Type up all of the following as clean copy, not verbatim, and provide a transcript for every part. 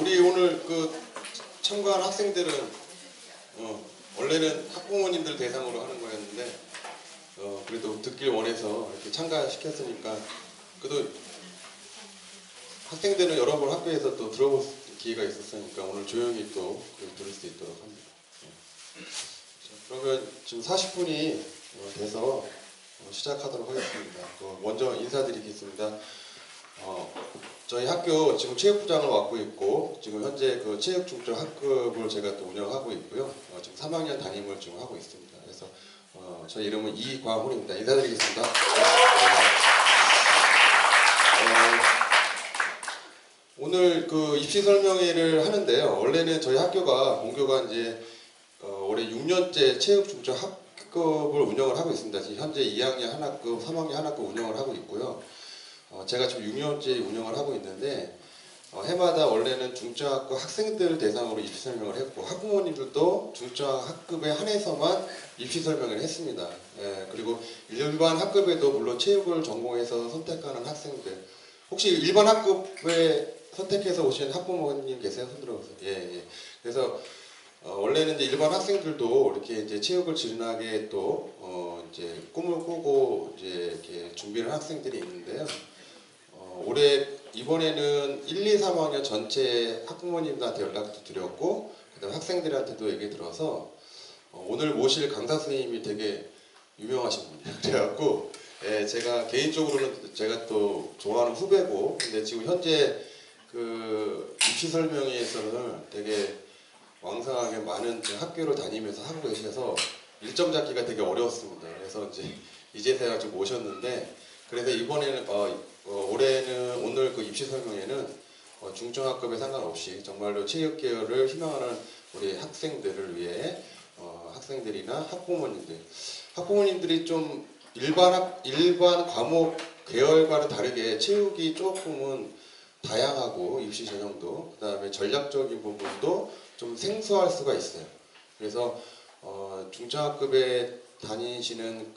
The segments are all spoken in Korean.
우리 오늘 참가한 학생들은 원래는 학부모님들 대상으로 하는 거였는데 그래도 듣길 원해서 이렇게 참가시켰으니까 그래도 학생들은 여러 번 학교에서 또 들어볼 기회가 있었으니까 오늘 조용히 또 들을 수 있도록 합니다. 그러면 지금 40분이 돼서 시작하도록 하겠습니다. 먼저 인사드리겠습니다. 저희 학교 지금 체육부장을 맡고 있고 지금 현재 체육중점 학급을 제가 또 운영하고 있고요. 지금 3학년 담임을 지금 하고 있습니다. 그래서 저희 이름은 이광훈입니다. 인사드리겠습니다. 오늘 입시 설명회를 하는데요. 원래는 저희 학교가 본교가 이제 올해 6년째 체육중점 학급을 운영을 하고 있습니다. 지금 현재 2학년 한 학급, 3학년 한 학급 운영을 하고 있고요. 제가 지금 6년째 운영을 하고 있는데 해마다 원래는 중점학급 학생들 대상으로 입시 설명을 했고 학부모님들도 중점학급에 한해서만 입시 설명을 했습니다. 그리고 일반 학급에도 물론 체육을 전공해서 선택하는 학생들 혹시 일반 학급에 선택해서 오신 학부모님 계세요? 손 들어보세요. 예. 그래서 원래는 이제 일반 학생들도 이렇게 이제 체육을 진학에 또 이제 꿈을 꾸고 이제 이렇게 준비를 한 학생들이 있는데요. 올해 이번에는 1, 2, 3학년 전체 학부모님들한테 연락도 드렸고 그다음 학생들한테도 얘기 들어서 오늘 모실 강사 선생님이 되게 유명하신 분이에요. 그래갖고 제가 개인적으로는 제가 또 좋아하는 후배고 근데 지금 현재 입시 설명회에서는 되게 왕성하게 많은 학교를 다니면서 하고 계셔서 일정 잡기가 되게 어려웠습니다. 그래서 이제서야 좀 모셨는데 그래서 이번에는 올해는 오늘 입시 설명회는 중점학급에 상관없이 정말로 체육계열을 희망하는 우리 학생들을 위해 학생들이나 학부모님들이 좀 일반 과목 계열과는 다르게 체육이 조금은 다양하고 입시 전형도 그다음에 전략적인 부분도 좀 생소할 수가 있어요. 그래서 중점학급에 다니시는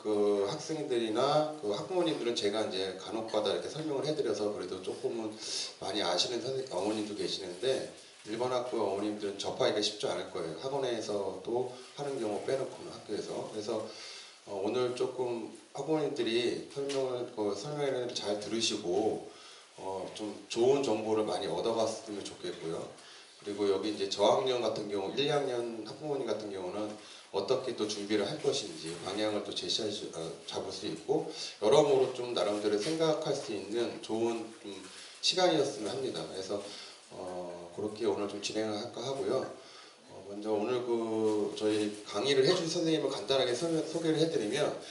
학생들이나 학부모님들은 제가 이제 간혹가다 이렇게 설명을 해드려서 그래도 조금은 많이 아시는 어머님도 계시는데 일반 학부 어머님들은 접하기가 쉽지 않을 거예요. 학원에서도 하는 경우 빼놓고는 학교에서. 그래서 오늘 조금 학부모님들이 설명회를 잘 들으시고 좀 좋은 정보를 많이 얻어갔으면 좋겠고요. 그리고 여기 이제 저학년 같은 경우 1, 2학년 학부모님 같은 경우는 어떻게 또 준비를 할 것인지 방향을 또 잡을 수 있고 여러모로 좀 나름대로 생각할 수 있는 좋은 시간이었으면 합니다. 그래서 그렇게 오늘 좀 진행을 할까 하고요. 먼저 오늘 저희 강의를 해준 선생님을 간단하게 소개를 해드리면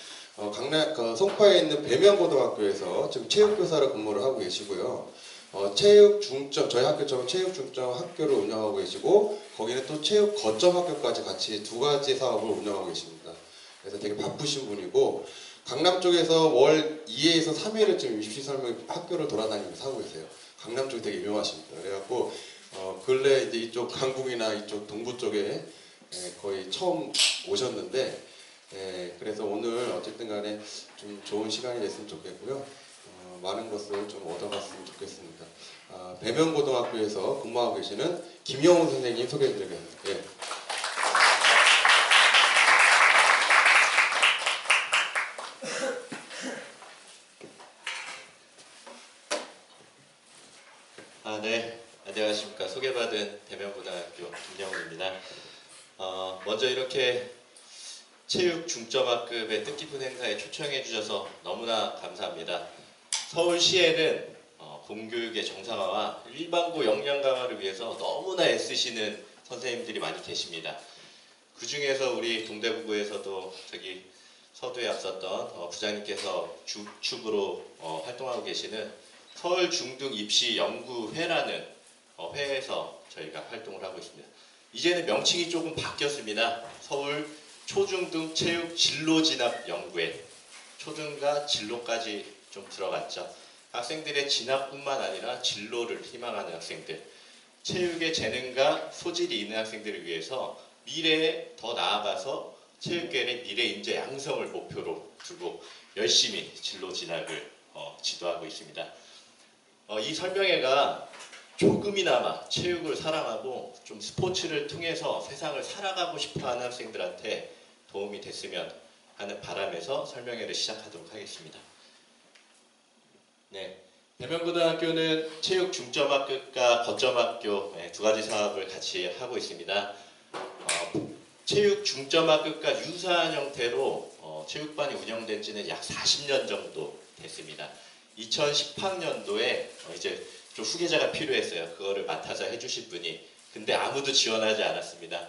송파에 있는 배명고등학교에서 지금 체육교사로 근무를 하고 계시고요. 체육중점, 저희 학교처럼 체육중점 학교를 운영하고 계시고 거기는 또 체육 거점 학교까지 같이 두 가지 사업을 운영하고 계십니다. 그래서 되게 바쁘신 분이고 강남 쪽에서 월 2회에서 3회를 지금 입시 설명 학교를 돌아다니면서 하고 계세요. 강남 쪽이 되게 유명하십니다. 그래갖고 근래 이제 이쪽 강북이나 이쪽 동부 쪽에 거의 처음 오셨는데 그래서 오늘 어쨌든 간에 좀 좋은 시간이 됐으면 좋겠고요. 많은 것을 좀 얻어갔으면 좋겠습니다. 배명고등학교에서 근무하고 계시는 김영훈 선생님 소개해드리겠습니다. 예. 네. 안녕하십니까. 소개받은 배명고등학교 김영훈입니다. 먼저 이렇게 체육 중점학급의 뜻깊은 행사에 초청해 주셔서 너무나 감사합니다. 서울시에는 공교육의 정상화와 일반고 역량 강화를 위해서 너무나 애쓰시는 선생님들이 많이 계십니다. 그 중에서 우리 동대구구에서도 저기 서두에 앞섰던 부장님께서 주축으로 활동하고 계시는 서울중등입시연구회라는 회에서 저희가 활동을 하고 있습니다. 이제는 명칭이 조금 바뀌었습니다. 서울 초중등 체육 진로 진학 연구회. 초등과 진로까지 좀 들어갔죠. 학생들의 진학뿐만 아니라 진로를 희망하는 학생들, 체육의 재능과 소질이 있는 학생들을 위해서 미래에 더 나아가서 체육계의 미래 인재 양성을 목표로 두고 열심히 진로 진학을 지도하고 있습니다. 이 설명회가 조금이나마 체육을 사랑하고 좀 스포츠를 통해서 세상을 살아가고 싶어하는 학생들한테 도움이 됐으면 하는 바람에서 설명회를 시작하도록 하겠습니다. 네, 대명고등학교는 체육 중점학교과 거점학교 두 가지 사업을 같이 하고 있습니다. 체육 중점학교과 유사한 형태로 체육반이 운영된 지는 약 40년 정도 됐습니다. 2018년도에 이제 좀 후계자가 필요했어요. 그거를 맡아서 해주실 분이. 근데 아무도 지원하지 않았습니다.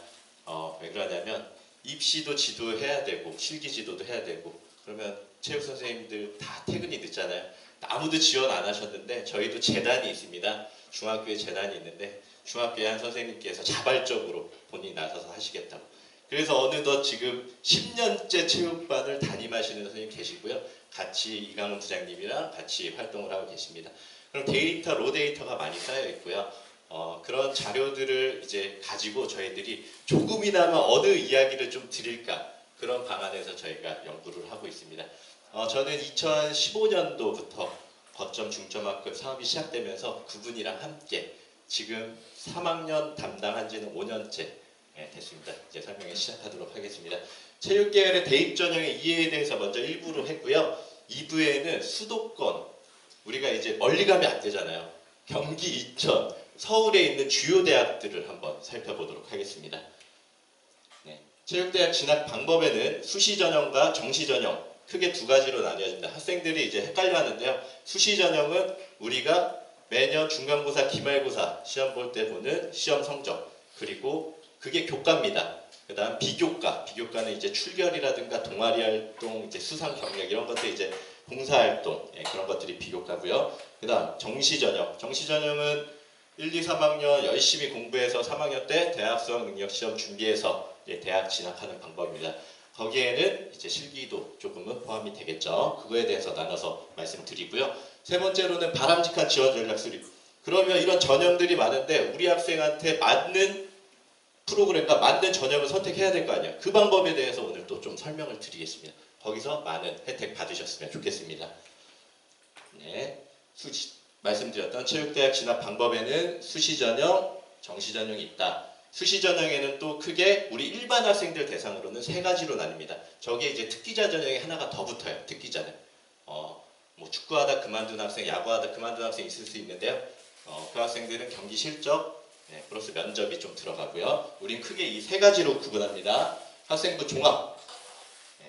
왜 그러냐면 입시도 지도해야 되고 실기 지도도 해야 되고 그러면 체육 선생님들 다 퇴근이 늦잖아요. 아무도 지원 안 하셨는데 저희도 재단이 있습니다. 중학교에 재단이 있는데 중학교의 한 선생님께서 자발적으로 본인이 나서서 하시겠다고. 그래서 어느덧 지금 10년째 체육반을 담임하시는 선생님 계시고요. 같이 이강훈 부장님이랑 같이 활동을 하고 계십니다. 그럼 데이터, 로 데이터가 많이 쌓여 있고요. 그런 자료들을 이제 가지고 저희들이 조금이나마 어느 이야기를 좀 드릴까 그런 방안에서 저희가 연구를 하고 있습니다. 저는 2015년도부터 거점 중점학급 사업이 시작되면서 그분이랑 함께 지금 3학년 담당한 지는 5년째 됐습니다. 이제 설명을 시작하도록 하겠습니다. 체육계열의 대입 전형의 이해에 대해서 먼저 1부로 했고요. 2부에는 수도권, 우리가 이제 멀리 가면 안 되잖아요. 경기, 인천, 서울에 있는 주요 대학들을 한번 살펴보도록 하겠습니다. 네. 체육대학 진학 방법에는 수시 전형과 정시 전형 크게 두 가지로 나뉘어집니다. 학생들이 이제 헷갈려 하는데요. 수시 전형은 우리가 매년 중간고사, 기말고사 시험 볼 때 보는 시험 성적, 그리고 그게 교과입니다. 그 다음 비교과, 비교과는 이제 출결이라든가 동아리 활동, 이제 수상 경력 이런 것들 이제 봉사활동 그런 것들이 비교과고요. 그 다음 정시전형, 정시전형은 1, 2, 3학년 열심히 공부해서 3학년 때 대학 수학 능력 시험 준비해서 대학 진학하는 방법입니다. 거기에는 이제 실기도 조금은 포함이 되겠죠. 그거에 대해서 나눠서 말씀드리고요. 세 번째로는 바람직한 지원 전략 수립. 그러면 이런 전형들이 많은데 우리 학생한테 맞는 프로그램과 맞는 전형을 선택해야 될 거 아니에요. 그 방법에 대해서 오늘 또 좀 설명을 드리겠습니다. 거기서 많은 혜택 받으셨으면 좋겠습니다. 네, 말씀드렸던 체육대학 진학 방법에는 수시 전형, 정시 전형이 있다. 수시 전형에는 또 크게 우리 일반 학생들 대상으로는 세 가지로 나뉩니다. 저게 이제 특기자 전형이 하나가 더 붙어요. 특기자는. 뭐 축구하다 그만둔 학생, 야구하다 그만둔 학생 있을 수 있는데요. 그 학생들은 경기 실적, 플러스 면접이 좀 들어가고요. 우린 크게 이 세 가지로 구분합니다. 학생부 종합,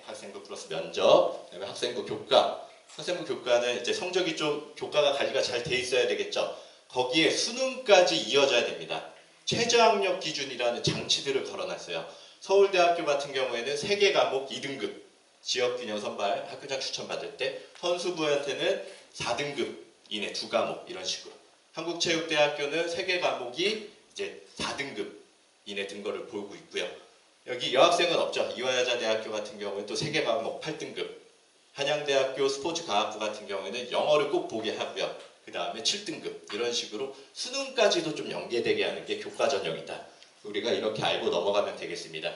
학생부 플러스 면접, 그다음에 학생부 교과. 학생부 교과는 이제 성적이 좀 교과가 관리가 잘 돼 있어야 되겠죠. 거기에 수능까지 이어져야 됩니다. 최저학력 기준이라는 장치들을 걸어놨어요. 서울대학교 같은 경우에는 3개 과목 2등급 지역균형 선발 학교장 추천 받을 때 선수부한테는 4등급 이내 2과목 이런 식으로. 한국체육대학교는 3개 과목이 이제 4등급 이내 든 거를 보고 있고요. 여기 여학생은 없죠. 이화여자대학교 같은 경우는 또 3개 과목 8등급. 한양대학교 스포츠과학부 같은 경우에는 영어를 꼭 보게 하고요. 그 다음에 7등급 이런 식으로 수능까지도 좀 연계되게 하는 게 교과 전형이다. 우리가 이렇게 알고 넘어가면 되겠습니다.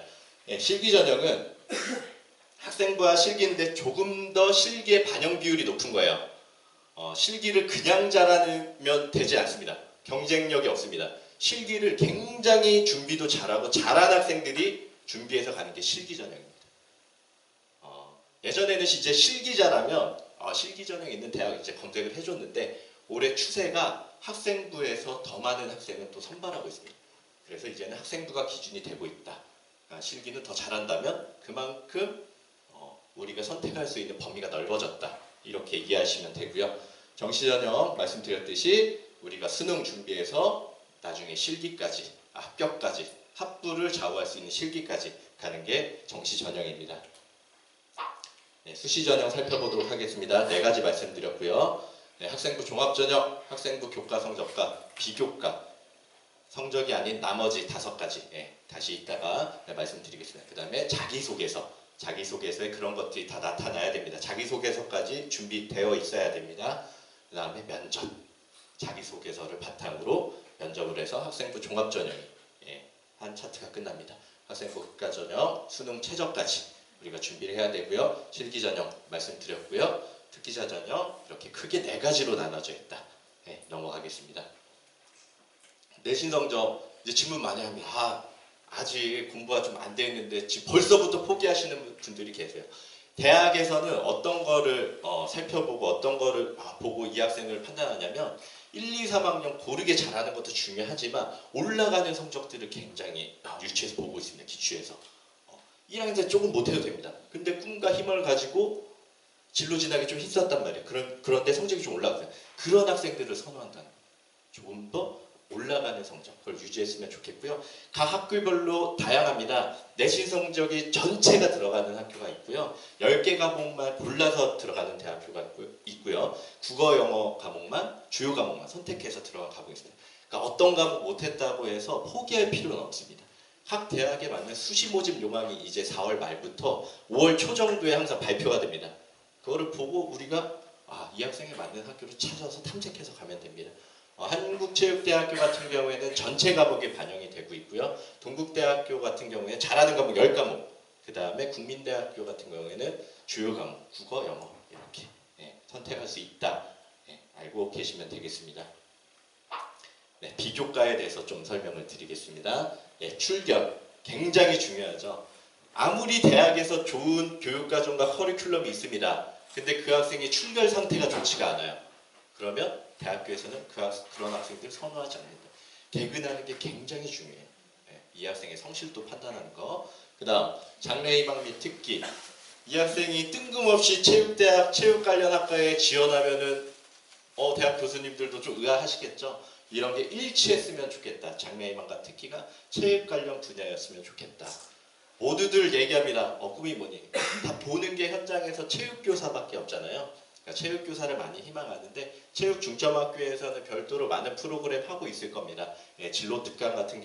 실기 전형은 학생부와 실기인데 조금 더 실기의 반영 비율이 높은 거예요. 실기를 그냥 잘하면 되지 않습니다. 경쟁력이 없습니다. 실기를 굉장히 준비도 잘하고 잘한 학생들이 준비해서 가는 게 실기 전형입니다. 예전에는 이제 실기자라면 실기 전형에 있는 대학 이제 검색을 해줬는데 올해 추세가 학생부에서 더 많은 학생은 또 선발하고 있습니다. 그래서 이제는 학생부가 기준이 되고 있다. 그러니까 실기는 더 잘한다면 그만큼 우리가 선택할 수 있는 범위가 넓어졌다. 이렇게 이해하시면 되고요. 정시 전형 말씀드렸듯이 우리가 수능 준비해서 나중에 실기까지, 합격까지, 합부를 좌우할 수 있는 실기까지 가는 게 정시 전형입니다. 수시 전형 살펴보도록 하겠습니다. 4가지 말씀드렸고요. 학생부 종합 전형, 학생부 교과 성적과 비교과 성적이 아닌 나머지 5가지 다시 이따가 말씀드리겠습니다. 그 다음에 자기소개서, 자기소개서에 그런 것들이 다 나타나야 됩니다. 자기소개서까지 준비되어 있어야 됩니다. 그 다음에 면접, 자기소개서를 바탕으로 면접을 해서 학생부 종합 전형이 한 차트가 끝납니다. 학생부 국가 전형, 수능 최저까지 우리가 준비를 해야 되고요. 실기 전형 말씀드렸고요. 특기자 전형 이렇게 크게 4가지로 나눠져 있다. 넘어가겠습니다. 내신 성적 이제 질문 많이 합니다. 아직 공부가 좀 안 돼 있는데 지금 벌써부터 포기하시는 분들이 계세요. 대학에서는 어떤 거를 살펴보고 어떤 거를 보고 이 학생을 판단하냐면 1, 2, 3학년 고르게 잘하는 것도 중요하지만 올라가는 성적들을 굉장히 유치해서 보고 있습니다. 기초에서. 1학년 때 조금 못해도 됩니다. 근데 꿈과 힘을 가지고 진로 진학에 좀 힘썼단 말이에요. 그런데 성적이 좀 올라가요. 그런 학생들을 선호한다는 거예요. 조금 더 올라가는 성적, 그걸 유지했으면 좋겠고요. 각 학교별로 다양합니다. 내신 성적이 전체가 들어가는 학교가 있고요. 10개 과목만 골라서 들어가는 대학교가 있고요. 국어, 영어 과목만, 주요 과목만 선택해서 들어간 과목이 있습니다. 그러니까 어떤 과목 못했다고 해서 포기할 필요는 없습니다. 각 대학에 맞는 수시 모집 요강이 이제 4월 말부터 5월 초 정도에 항상 발표가 됩니다. 그거를 보고 우리가 이 학생에 맞는 학교를 찾아서 탐색해서 가면 됩니다. 한국체육대학교 같은 경우에는 전체 과목에 반영이 되고 있고요. 동국대학교 같은 경우에 잘하는 과목 10과목, 그 다음에 국민대학교 같은 경우에는 주요 과목, 국어, 영어 이렇게 선택할 수 있다. 알고 계시면 되겠습니다. 비교과에 대해서 좀 설명을 드리겠습니다. 출결, 굉장히 중요하죠. 아무리 대학에서 좋은 교육과정과 커리큘럼이 있습니다. 근데 그 학생이 출결 상태가 좋지가 않아요. 그러면 대학교에서는 그런 학생들 선호하지 않는다. 개근하는 게 굉장히 중요해요. 이 학생의 성실도 판단하는 거. 그 다음 장래희망 및 특기. 이 학생이 뜬금없이 체육대학, 체육 관련 학과에 지원하면은 대학 교수님들도 좀 의아하시겠죠. 이런 게 일치했으면 좋겠다. 장래희망과 특기가 체육 관련 분야였으면 좋겠다. 모두들 얘기합니다. 꿈이 뭐니? 다 보는 게 현장에서 체육교사밖에 없잖아요. 그러니까 체육교사를 많이 희망하는데 체육중점학교에서는 별도로 많은 프로그램 하고 있을 겁니다. 진로 특강 같은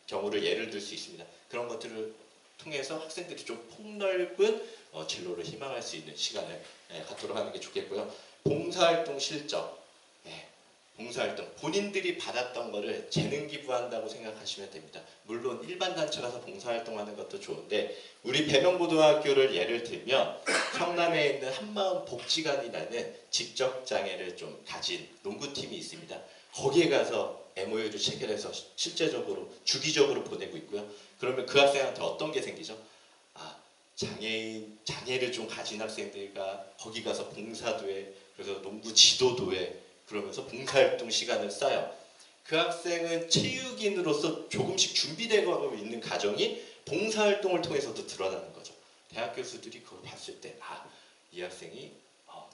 경우를 예를 들 수 있습니다. 그런 것들을 통해서 학생들이 좀 폭넓은 진로를 희망할 수 있는 시간을 갖도록 하는 게 좋겠고요. 봉사활동 실적. 봉사활동, 본인들이 받았던 거를 재능 기부한다고 생각하시면 됩니다. 물론 일반 단체 가서 봉사활동하는 것도 좋은데 우리 배명고등학교를 예를 들면 성남에 있는 한마음 복지관이라는 지적장애를 좀 가진 농구팀이 있습니다. 거기에 가서 MOU를 체결해서 실제적으로 주기적으로 보내고 있고요. 그러면 그 학생한테 어떤 게 생기죠? 장애를 좀 가진 학생들과 거기 가서 봉사도 해, 그래서 농구 지도도 해, 그러면서 봉사활동 시간을 쌓여 그 학생은 체육인으로서 조금씩 준비되고 있는 과정이 봉사활동을 통해서도 드러나는 거죠. 대학 교수들이 그걸 봤을 때 이 학생이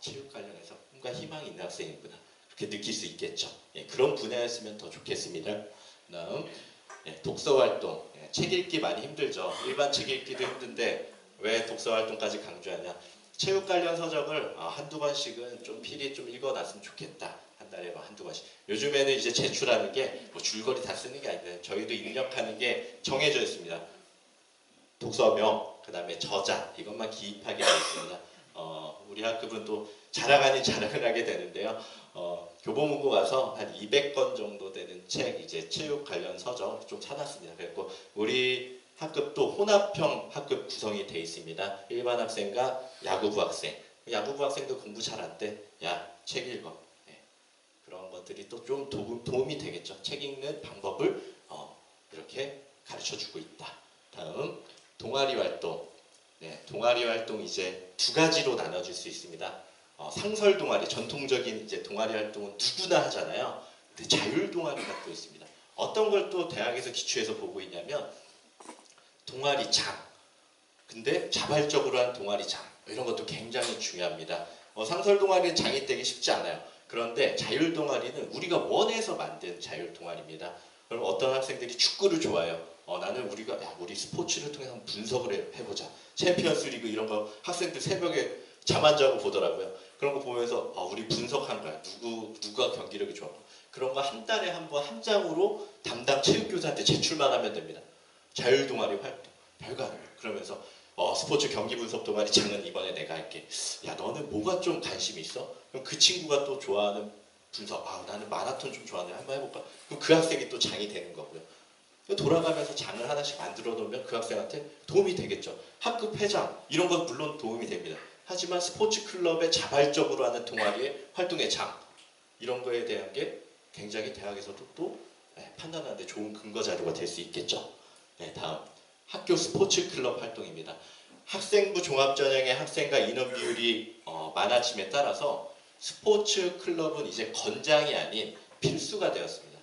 체육 관련해서 꿈과 희망이 있는 학생이구나 그렇게 느낄 수 있겠죠. 그런 분야였으면 더 좋겠습니다. 다음 독서활동. 책 읽기 많이 힘들죠. 일반 책 읽기도 힘든데 왜 독서활동까지 강조하냐. 체육 관련 서적을 한두 권씩은 좀 필히 좀 읽어놨으면 좋겠다. 한 달에 한두 권씩. 요즘에는 이제 제출하는 게 뭐 줄거리 다 쓰는 게 아닌데 저희도 입력하는 게 정해져 있습니다. 독서명, 그 다음에 저자 이것만 기입하게 되어 있습니다. 우리 학급은 또 자랑 아닌 자랑을 하게 되는데요. 교보문고 가서 한 200권 정도 되는 책 이제 체육 관련 서적 좀 사놨습니다. 그래서 우리 학급도 혼합형 학급 구성이 되어 있습니다. 일반 학생과 야구부 학생. 야구부 학생도 공부 잘 안 돼. 야, 책 읽어. 그런 것들이 또 좀 도움이 되겠죠. 책 읽는 방법을 이렇게 가르쳐주고 있다. 다음 동아리 활동. 동아리 활동 이제 두 가지로 나눠질 수 있습니다. 상설 동아리, 전통적인 이제 동아리 활동은 누구나 하잖아요. 근데 자율 동아리가 또 있습니다. 어떤 걸 또 대학에서 기초해서 보고 있냐면 동아리장. 근데 자발적으로 한 동아리장. 이런 것도 굉장히 중요합니다. 상설 동아리는 장이 되기 쉽지 않아요. 그런데 자율 동아리는 우리가 원해서 만든 자율 동아리입니다. 그럼 어떤 학생들이 축구를 좋아해요. 나는 우리 스포츠를 통해서 한번 분석을 해보자. 챔피언스 리그 이런 거 학생들 새벽에 잠 안 자고 보더라고요. 그런 거 보면서 우리 분석한 거야. 누가 경기력이 좋아. 그런 거 한 달에 한 번 한 장으로 담당 체육교사한테 제출만 하면 됩니다. 자율 동아리 활동. 별거 아니에요. 그러면서 스포츠 경기 분석 동아리 장은 이번에 내가 할게. 야, 너는 뭐가 좀 관심이 있어? 그럼 그 친구가 또 좋아하는 분석. 나는 마라톤 좀 좋아하네. 한번 해볼까? 그럼 그 학생이 또 장이 되는 거고요. 돌아가면서 장을 하나씩 만들어 놓으면 그 학생한테 도움이 되겠죠. 학급 회장 이런 건 물론 도움이 됩니다. 하지만 스포츠 클럽에 자발적으로 하는 동아리의 활동의 장 이런 거에 대한 게 굉장히 대학에서도 또 판단하는데 좋은 근거 자료가 될 수 있겠죠. 네, 다음 학교 스포츠 클럽 활동입니다. 학생부 종합전형의 학생과 인원 비율이 많아짐에 따라서 스포츠 클럽은 이제 권장이 아닌 필수가 되었습니다.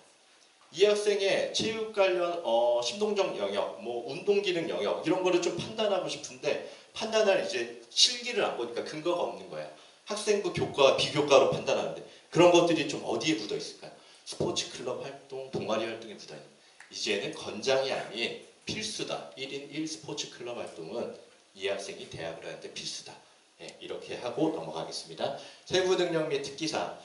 이 학생의 체육 관련 심동적 영역, 뭐 운동 기능 영역 이런 거를 좀 판단하고 싶은데 판단할 이제 실기를 안 보니까 근거가 없는 거예요. 학생부 교과와 비교과로 판단하는데 그런 것들이 좀 어디에 묻어 있을까요? 스포츠 클럽 활동, 동아리 활동에 묻어 있는. 이제는 권장이 아닌 필수다. 1인 1 스포츠 클럽 활동은 이 학생이 대학을 하는데 필수다. 네, 이렇게 하고 넘어가겠습니다. 세부 능력 및 특기사항.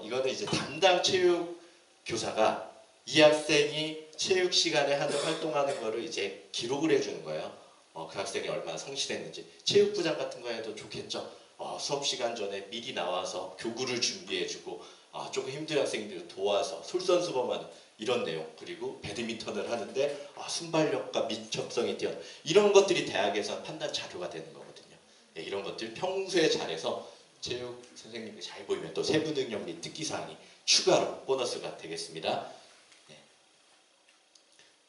이거는 이제 담당 체육 교사가 이 학생이 체육 시간에 하는 활동하는 거를 이제 기록을 해주는 거예요. 그 학생이 얼마나 성실했는지. 체육부장 같은 거 해도 좋겠죠. 수업 시간 전에 미리 나와서 교구를 준비해주고 조금 힘든 학생들을 도와서 솔선수범하는 이런 내용. 그리고 배드민턴을 하는데 순발력과 민첩성이 뛰어난 이런 것들이 대학에서 판단 자료가 되는 거거든요. 네, 이런 것들 평소에 잘해서 체육 선생님이 잘 보이면 또 세부 능력 및 특기사항이 추가로 보너스가 되겠습니다.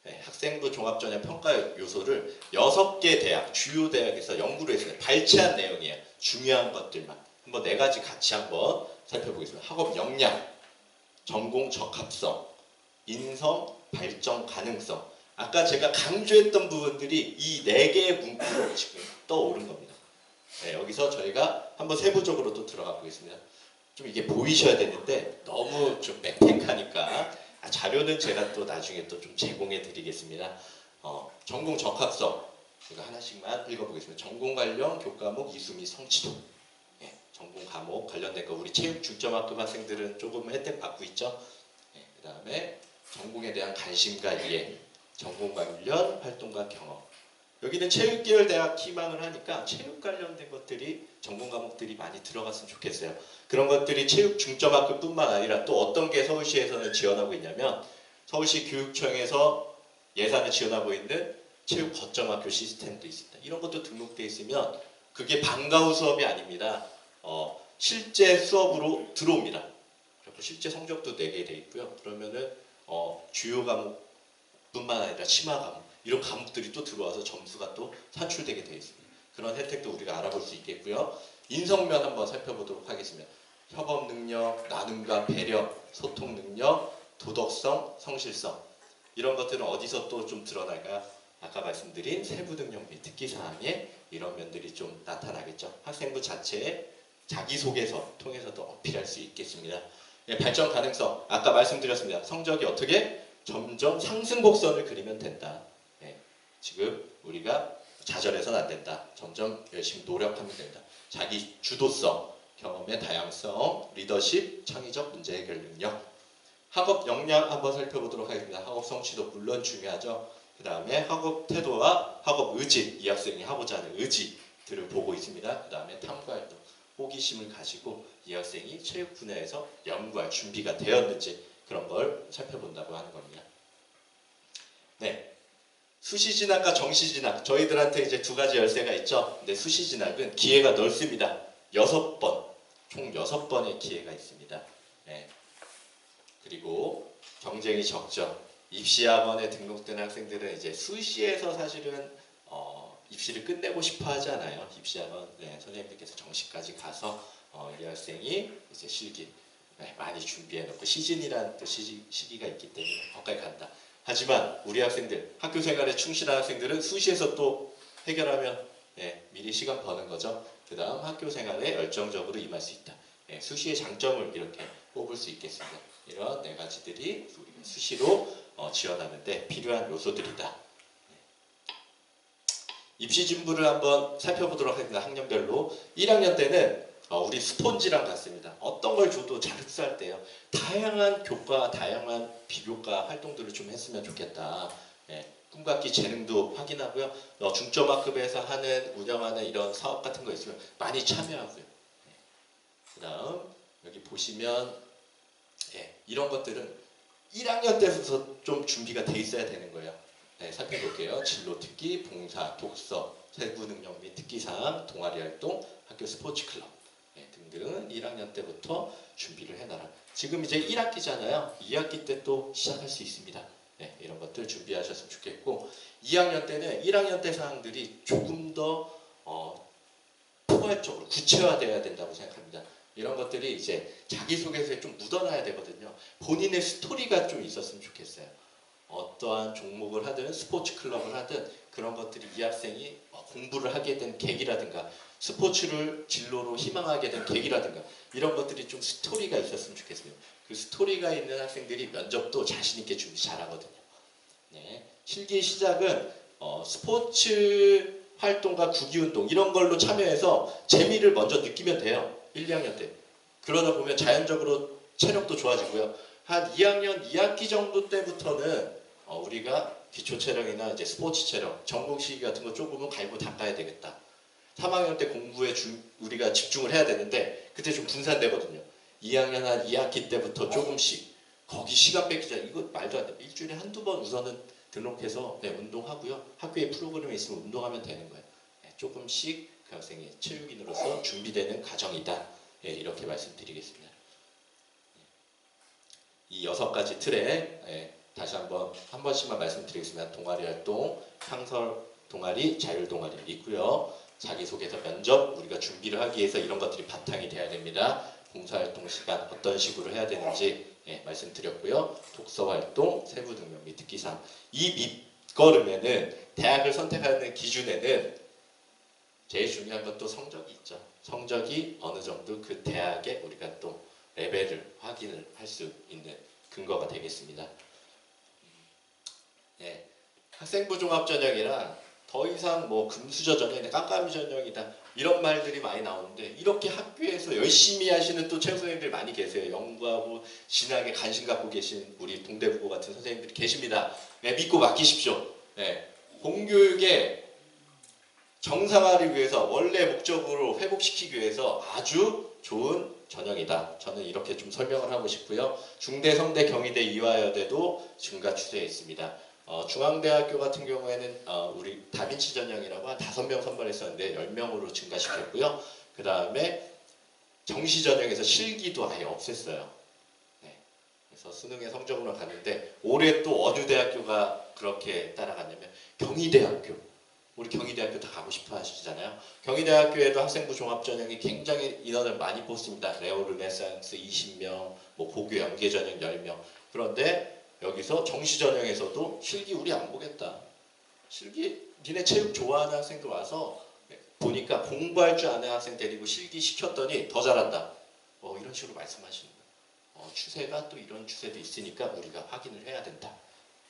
네, 학생부 종합전형 평가 요소를 6개 대학, 주요 대학에서 연구를 했습니다. 발췌한 내용이에요. 중요한 것들만. 한번 4가지 같이 한번 살펴보겠습니다. 학업 역량, 전공 적합성, 인성, 발전 가능성. 아까 제가 강조했던 부분들이 이 4개의 문구로 지금 떠오른 겁니다. 네, 여기서 저희가 한번 세부적으로 또 들어가 보겠습니다. 좀 이게 보이셔야 되는데 너무 좀 빽빽하니까 자료는 제가 또 나중에 또 좀 제공해 드리겠습니다. 전공 적합성 이거 하나씩만 읽어보겠습니다. 전공 관련 교과목 이수 및 성취도. 예, 전공 과목 관련된 거 우리 체육 중점학급 학생들은 조금 혜택 받고 있죠. 예, 그 다음에 전공에 대한 관심과 이해, 전공 관련 활동과 경험. 여기는 체육계열 대학 희망을 하니까 체육 관련된 것들이 전공 과목들이 많이 들어갔으면 좋겠어요. 그런 것들이 체육 중점학급뿐만 아니라 또 어떤 게 서울시에서는 지원하고 있냐면 서울시 교육청에서 예산을 지원하고 있는 체육 거점학교 시스템도 있습니다. 이런 것도 등록되어 있으면 그게 방과 후 수업이 아닙니다. 실제 수업으로 들어옵니다. 그리고 실제 성적도 내게 돼 있고요. 그러면은 주요 과목뿐만 아니라 심화 과목 이런 과목들이 또 들어와서 점수가 또 산출되게 되어 있습니다. 그런 혜택도 우리가 알아볼 수 있겠고요. 인성면 한번 살펴보도록 하겠습니다. 협업 능력, 나눔과 배려, 소통 능력, 도덕성, 성실성 이런 것들은 어디서 또 좀 드러날까요? 아까 말씀드린 세부 능력 및 특기사항에 이런 면들이 좀 나타나겠죠. 학생부 자체의 자기소개서 통해서도 어필할 수 있겠습니다. 예, 발전 가능성 아까 말씀드렸습니다. 성적이 어떻게? 점점 상승 곡선을 그리면 된다. 지금 우리가 좌절해서는 안 된다. 점점 열심히 노력하면 된다. 자기 주도성, 경험의 다양성, 리더십, 창의적 문제 해결 능력. 학업 역량 한번 살펴보도록 하겠습니다. 학업 성취도 물론 중요하죠. 그 다음에 학업 태도와 학업 의지, 이 학생이 하고자 하는 의지들을 보고 있습니다. 그 다음에 탐구활동, 호기심을 가지고 이 학생이 체육 분야에서 연구할 준비가 되었는지 그런 걸 살펴본다고 하는 겁니다. 네. 수시진학과 정시진학 저희들한테 이제 2가지 열쇠가 있죠. 근데 수시진학은 기회가 넓습니다. 6번 총 6번의 기회가 있습니다. 네. 그리고 경쟁이 적죠. 입시학원에 등록된 학생들은 이제 수시에서 사실은 입시를 끝내고 싶어 하잖아요. 입시학원 선생님들께서 정시까지 가서 이 학생이 이제 실기 많이 준비해놓고 시즌이라는 또 시기가 있기 때문에 거기까지 간다. 하지만 우리 학생들, 학교 생활에 충실한 학생들은 수시에서 또 해결하면 미리 시간 버는 거죠. 그 다음 학교 생활에 열정적으로 임할 수 있다. 수시의 장점을 이렇게 뽑을 수 있겠습니다. 이런 4가지들이 우리가 수시로 지원하는데 필요한 요소들이다. 입시 진부를 한번 살펴보도록 하겠습니다. 학년별로. 1학년 때는 우리 스폰지랑 같습니다. 어떤 걸 줘도 잘 흡수할 때요. 다양한 교과, 다양한 비교과 활동들을 좀 했으면 좋겠다. 꿈갖기 재능도 확인하고요. 중점학급에서 운영하는 이런 사업 같은 거 있으면 많이 참여하고요. 그 다음 여기 보시면 이런 것들은 1학년 때부터 좀 준비가 돼 있어야 되는 거예요. 살펴볼게요. 진로 특기, 봉사, 독서, 세부 능력 및 특기사항, 동아리 활동, 학교 스포츠 클럽 등등 1학년 때부터 준비를 해놔라. 지금 이제 1학기잖아요. 2학기 때 또 시작할 수 있습니다. 네, 이런 것들 준비하셨으면 좋겠고 2학년 때는 1학년 때 사항들이 조금 더 포괄적으로 구체화돼야 된다고 생각합니다. 이런 것들이 이제 자기소개서에 좀 묻어놔야 되거든요. 본인의 스토리가 좀 있었으면 좋겠어요. 어떠한 종목을 하든 스포츠 클럽을 하든 그런 것들이 이 학생이 공부를 하게 된 계기라든가 스포츠를 진로로 희망하게 된 계기라든가 이런 것들이 좀 스토리가 있었으면 좋겠어요. 그 스토리가 있는 학생들이 면접도 자신 있게 준비 잘하거든요. 네. 실기 시작은 스포츠 활동과 구기운동 이런 걸로 참여해서 재미를 먼저 느끼면 돼요. 1, 2학년 때. 그러다 보면 자연적으로 체력도 좋아지고요. 한 2학년 2학기 정도 때부터는 우리가 기초 체력이나 이제 스포츠 체력, 전공 시기 같은 거 조금은 갈고 닦아야 되겠다. 3학년 때 공부에 우리가 집중을 해야 되는데 그때 좀 분산되거든요. 2학년 한 2학기 때부터 조금씩 거기 시간 뺏기자 이거 말도 안 돼. 일주일에 한두 번 우선은 등록해서 네, 운동하고요. 학교에 프로그램이 있으면 운동하면 되는 거예요. 네, 조금씩 그 학생이 체육인으로서 준비되는 과정이다. 네, 이렇게 말씀드리겠습니다. 이 6가지 틀에 다시 한 번씩만 말씀드리겠습니다. 동아리 활동, 상설 동아리, 자율 동아리 있고요. 자기소개서 면접 우리가 준비를 하기 위해서 이런 것들이 바탕이 돼야 됩니다. 봉사활동 시간 어떤 식으로 해야 되는지 말씀드렸고요. 독서활동, 세부등록 및 특기사항 이 밑거름에는 대학을 선택하는 기준에는 제일 중요한 건 또 성적이 있죠. 성적이 어느 정도 그 대학에 우리가 또 레벨을 확인을 할 수 있는 근거가 되겠습니다. 네, 학생부 종합 전형이랑 더 이상 뭐 금수저 전형이나 깜깜이 전형이다 이런 말들이 많이 나오는데 이렇게 학교에서 열심히 하시는 또 체육 선생님들 많이 계세요. 연구하고 진학에 관심 갖고 계신 우리 동대부고 같은 선생님들이 계십니다. 네, 믿고 맡기십시오. 네, 공교육의 정상화를 위해서 원래 목적으로 회복시키기 위해서 아주 좋은 전형이다. 저는 이렇게 좀 설명을 하고 싶고요. 중대, 성대, 경희대, 이화여대도 증가 추세에 있습니다. 중앙대학교 같은 경우에는 우리 다빈치 전형이라고 한 5명 선발했었는데 10명으로 증가시켰고요. 그 다음에 정시 전형에서 실기도 아예 없앴어요. 네. 그래서 수능의 성적으로 갔는데 올해 또 어느 대학교가 그렇게 따라갔냐면 경희대학교. 우리 경희대학교 다 가고 싶어 하시잖아요. 경희대학교에도 학생부 종합전형이 굉장히 인원을 많이 뽑습니다. 레오 르네상스 20명, 뭐 고교 연계전형 10명. 그런데 여기서 정시전형에서도 실기 우리 안 보겠다. 실기 니네 체육 좋아하는 학생들 와서 보니까 공부할 줄 아는 학생 데리고 실기 시켰더니 더 잘한다. 이런 식으로 말씀하시는 거예요. 추세가 또 이런 추세도 있으니까 우리가 확인을 해야 된다.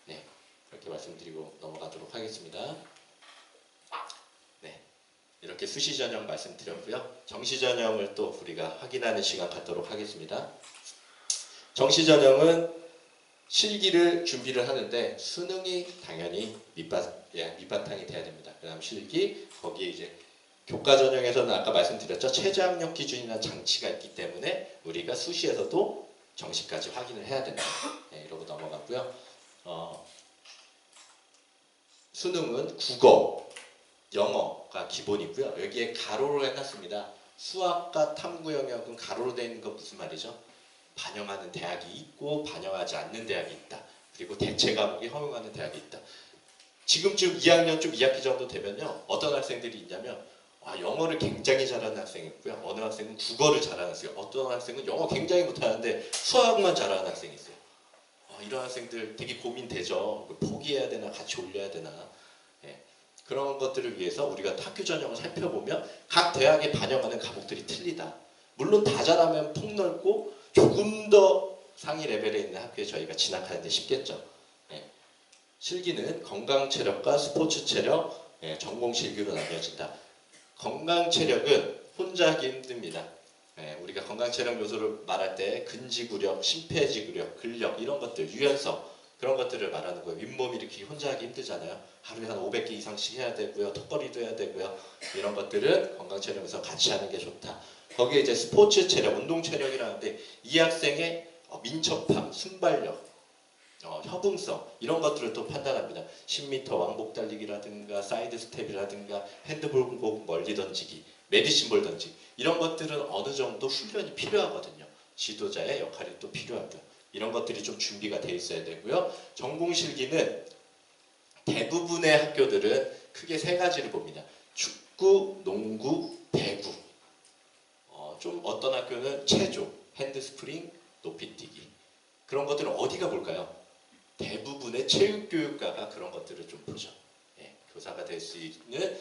네, 그렇게 말씀드리고 넘어가도록 하겠습니다. 네, 이렇게 수시 전형 말씀드렸고요. 정시 전형을 또 우리가 확인하는 시간 갖도록 하겠습니다. 정시 전형은 실기를 준비를 하는데 수능이 당연히 밑바탕이 돼야 됩니다. 그 다음 실기, 거기에 이제 교과 전형에서는 아까 말씀드렸죠. 최저학력 기준이나 장치가 있기 때문에 우리가 수시에서도 정시까지 확인을 해야 된다. 네, 이러고 넘어갔고요. 수능은 국어, 영어가 기본이고요. 여기에 가로로 해놨습니다. 수학과 탐구 영역은 가로로 되어 있는 건 무슨 말이죠? 반영하는 대학이 있고 반영하지 않는 대학이 있다. 그리고 대체 과목이 허용하는 대학이 있다. 지금쯤 2학년 좀 2학기 정도 되면요. 어떤 학생들이 있냐면 영어를 굉장히 잘하는 학생이 있고요. 어느 학생은 국어를 잘하는 학생, 어떤 학생은 영어 굉장히 못하는데 수학만 잘하는 학생이 있어요. 이런 학생들 되게 고민되죠. 포기해야 되나 같이 올려야 되나. 네. 그런 것들을 위해서 우리가 학교 전형을 살펴보면 각 대학에 반영하는 과목들이 틀리다. 물론 다 잘하면 폭넓고 조금 더 상위 레벨에 있는 학교에 저희가 진학하는 데 쉽겠죠. 네. 실기는 건강 체력과 스포츠 체력, 전공 실기로 나뉘어진다. 건강 체력은 혼자 하기 힘듭니다. 우리가 건강 체력 요소를 말할 때 근지구력, 심폐지구력, 근력 이런 것들, 유연성 그런 것들을 말하는 거예요. 윗몸 일으키기 혼자 하기 힘들잖아요. 하루에 한 500개 이상씩 해야 되고요. 턱걸이도 해야 되고요. 이런 것들은 건강 체력에서 같이 하는 게 좋다. 거기에 이제 스포츠 체력, 운동 체력이라는데 이 학생의 민첩함, 순발력, 협응성 이런 것들을 또 판단합니다. 10m 왕복 달리기라든가 사이드 스텝이라든가 핸드볼 공 멀리 던지기, 메디신볼 던지기 이런 것들은 어느 정도 훈련이 필요하거든요. 지도자의 역할이 또 필요하고요. 이런 것들이 좀 준비가 돼 있어야 되고요. 전공 실기는 대부분의 학교들은 크게 세 가지를 봅니다. 축구, 농구, 배구. 좀 어떤 학교는 체조, 핸드스프링, 높이뛰기. 그런 것들은 어디가 볼까요? 대부분의 체육교육과가 그런 것들을 좀 보죠. 예, 교사가 될 수 있는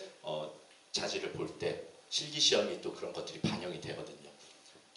자질을 볼 때 실기시험이 또 그런 것들이 반영이 되거든요.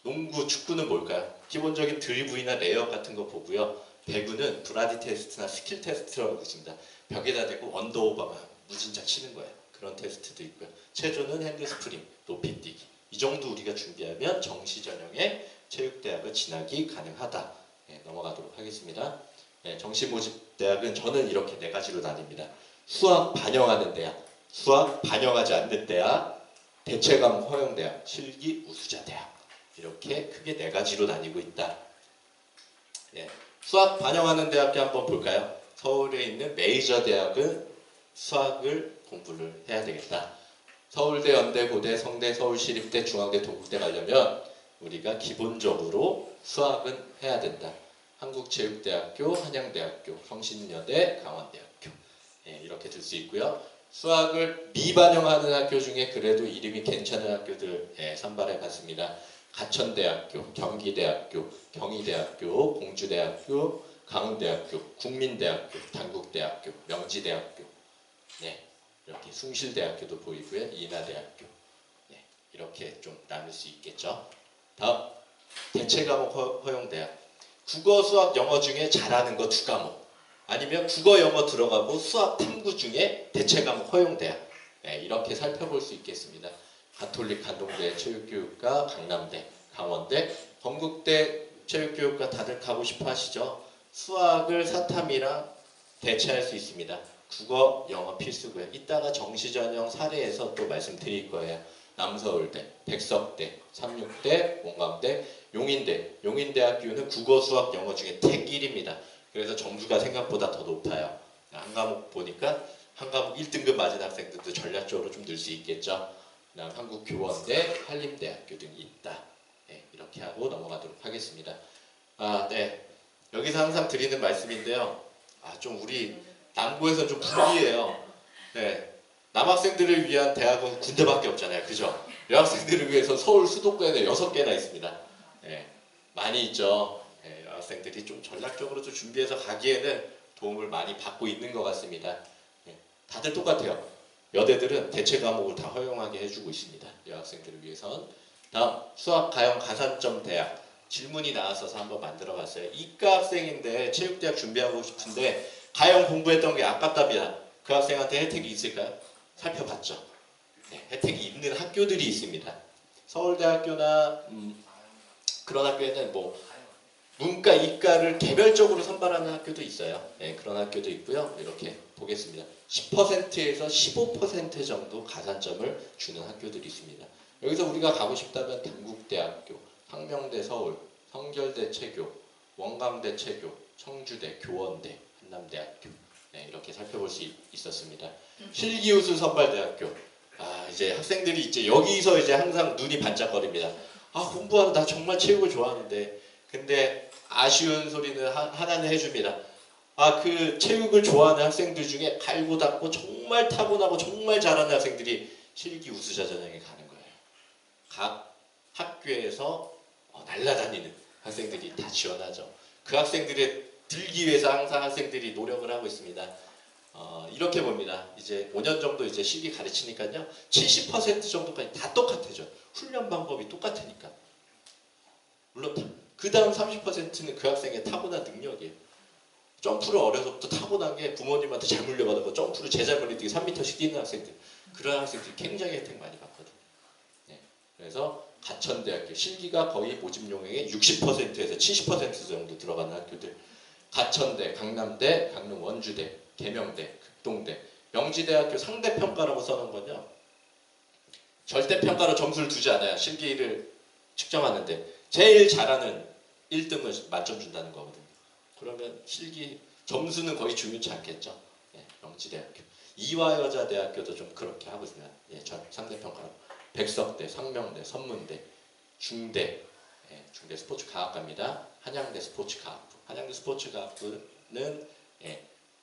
농구, 축구는 뭘까요? 기본적인 드리블이나 레이업 같은 거 보고요. 배구는 브라디 테스트나 스킬 테스트라고 있습니다. 벽에다 대고 언더오버만 무진자 치는 거예요. 그런 테스트도 있고요. 체조는 핸드스프링, 높이뛰기. 이 정도 우리가 준비하면 정시 전형의 체육대학을 진학이 가능하다. 예, 넘어가도록 하겠습니다. 예, 정시 모집 대학은 저는 이렇게 네 가지로 나뉩니다. 수학 반영하는 대학, 수학 반영하지 않는 대학, 대체 과목 허용 대학, 실기 우수자 대학. 이렇게 크게 네 가지로 나뉘고 있다. 예, 수학 반영하는 대학교 한번 볼까요? 서울에 있는 메이저 대학은 수학을 공부를 해야 되겠다. 서울대, 연대, 고대, 성대, 서울시립대, 중앙대, 동국대 가려면 우리가 기본적으로 수학은 해야 된다. 한국체육대학교, 한양대학교, 성신여대, 강원대학교. 예, 이렇게 들 수 있고요. 수학을 미반영하는 학교 중에 그래도 이름이 괜찮은 학교들 선발해 봤습니다. 가천대학교, 경기대학교, 경희대학교, 공주대학교, 강원대학교, 국민대학교, 단국대학교, 명지대학교, 네, 이렇게 숭실대학교도 보이고요. 인하대학교, 네, 이렇게 좀 나눌 수 있겠죠. 다음, 대체과목 허용대학. 국어, 수학, 영어 중에 잘하는 거 두 과목. 아니면 국어, 영어 들어가고 수학, 탐구 중에 대체과목 허용대학. 네, 이렇게 살펴볼 수 있겠습니다. 가톨릭 한동대 체육교육과, 강남대, 강원대, 건국대 체육교육과 다들 가고 싶어 하시죠? 수학을 사탐이랑 대체할 수 있습니다. 국어, 영어 필수고요. 이따가 정시전형 사례에서 또 말씀드릴 거예요. 남서울대, 백석대, 삼육대, 원광대, 용인대. 용인대학교는 국어, 수학, 영어 중에 택1입니다. 그래서 점수가 생각보다 더 높아요. 한 과목 보니까 한 과목 1등급 맞은 학생들도 전략적으로 좀 늘 수 있겠죠. 그다음 한국교원대, 한림대학교 등이 있다. 네, 이렇게 하고 넘어가도록 하겠습니다. 네. 여기서 항상 드리는 말씀인데요. 좀 우리 남부에서는 좀 불리해요. 네. 남학생들을 위한 대학은 군대밖에 없잖아요. 그죠? 여학생들을 위해서 서울 수도권에 6개나 있습니다. 네. 많이 있죠. 네, 여학생들이 좀 전략적으로 좀 준비해서 가기에는 도움을 많이 받고 있는 것 같습니다. 네. 다들 똑같아요. 여대들은 대체 과목을 다 허용하게 해주고 있습니다. 여학생들을 위해선. 다음, 수학, 가형, 가산점 대학. 질문이 나왔어서 한번 만들어 봤어요. 이과 학생인데 체육대학 준비하고 싶은데 가형 공부했던 게 아깝답니다. 그 학생한테 혜택이 있을까요? 살펴봤죠. 네, 혜택이 있는 학교들이 있습니다. 서울대학교나 그런 학교에는 뭐 문과, 이과를 개별적으로 선발하는 학교도 있어요. 네, 그런 학교도 있고요. 이렇게 보겠습니다. 10%에서 15% 정도 가산점을 주는 학교들이 있습니다. 여기서 우리가 가고 싶다면 단국대학교, 항명대 서울, 성결대 체교, 원광대 체교, 청주대, 교원대, 한남대학교, 네, 이렇게 살펴볼 수 있었습니다. 실기우수 선발대학교. 이제 학생들이 이제 여기서 이제 항상 눈이 반짝거립니다. 공부하는 나 정말 체육을 좋아하는데, 근데 아쉬운 소리는 하나는 해줍니다. 그 체육을 좋아하는 학생들 중에 갈고 닦고 정말 타고나고 정말 잘하는 학생들이 실기 우수자 전형에 가는 거예요. 각 학교에서 날아다니는 학생들이 다 지원하죠. 그 학생들에 들기 위해서 항상 학생들이 노력을 하고 있습니다. 이렇게 봅니다. 이제 5년 정도 이제 실기 가르치니까요. 70% 정도까지 다 똑같아져. 훈련 방법이 똑같으니까. 물론 그 다음 30%는 그 학생의 타고난 능력이에요. 점프를 어려서부터 타고난 게 부모님한테 잘 물려받은 거, 점프를 제자 멀리 뛰기 3m씩 뛰는 학생들. 그런 학생들이 굉장히 혜택 많이 받거든요. 네. 그래서 가천대학교, 실기가 거의 모집 용액의 60%에서 70% 정도 들어가는 학교들. 가천대, 강남대, 강릉 원주대, 계명대, 극동대, 명지대학교 상대평가라고 써놓은 건요. 절대평가로 점수를 두지 않아요. 실기를 측정하는데 제일 잘하는 1등을 만점 준다는 거거든요. 그러면 실기 점수는 거의 중요치 않겠죠. 네, 명지대학교. 이화여자대학교도 좀 그렇게 하고 있습니다. 예, 상대평가로. 백석대, 상명대, 선문대, 중대, 중대 스포츠과학과입니다. 한양대 스포츠과학부. 한양대 스포츠과학부는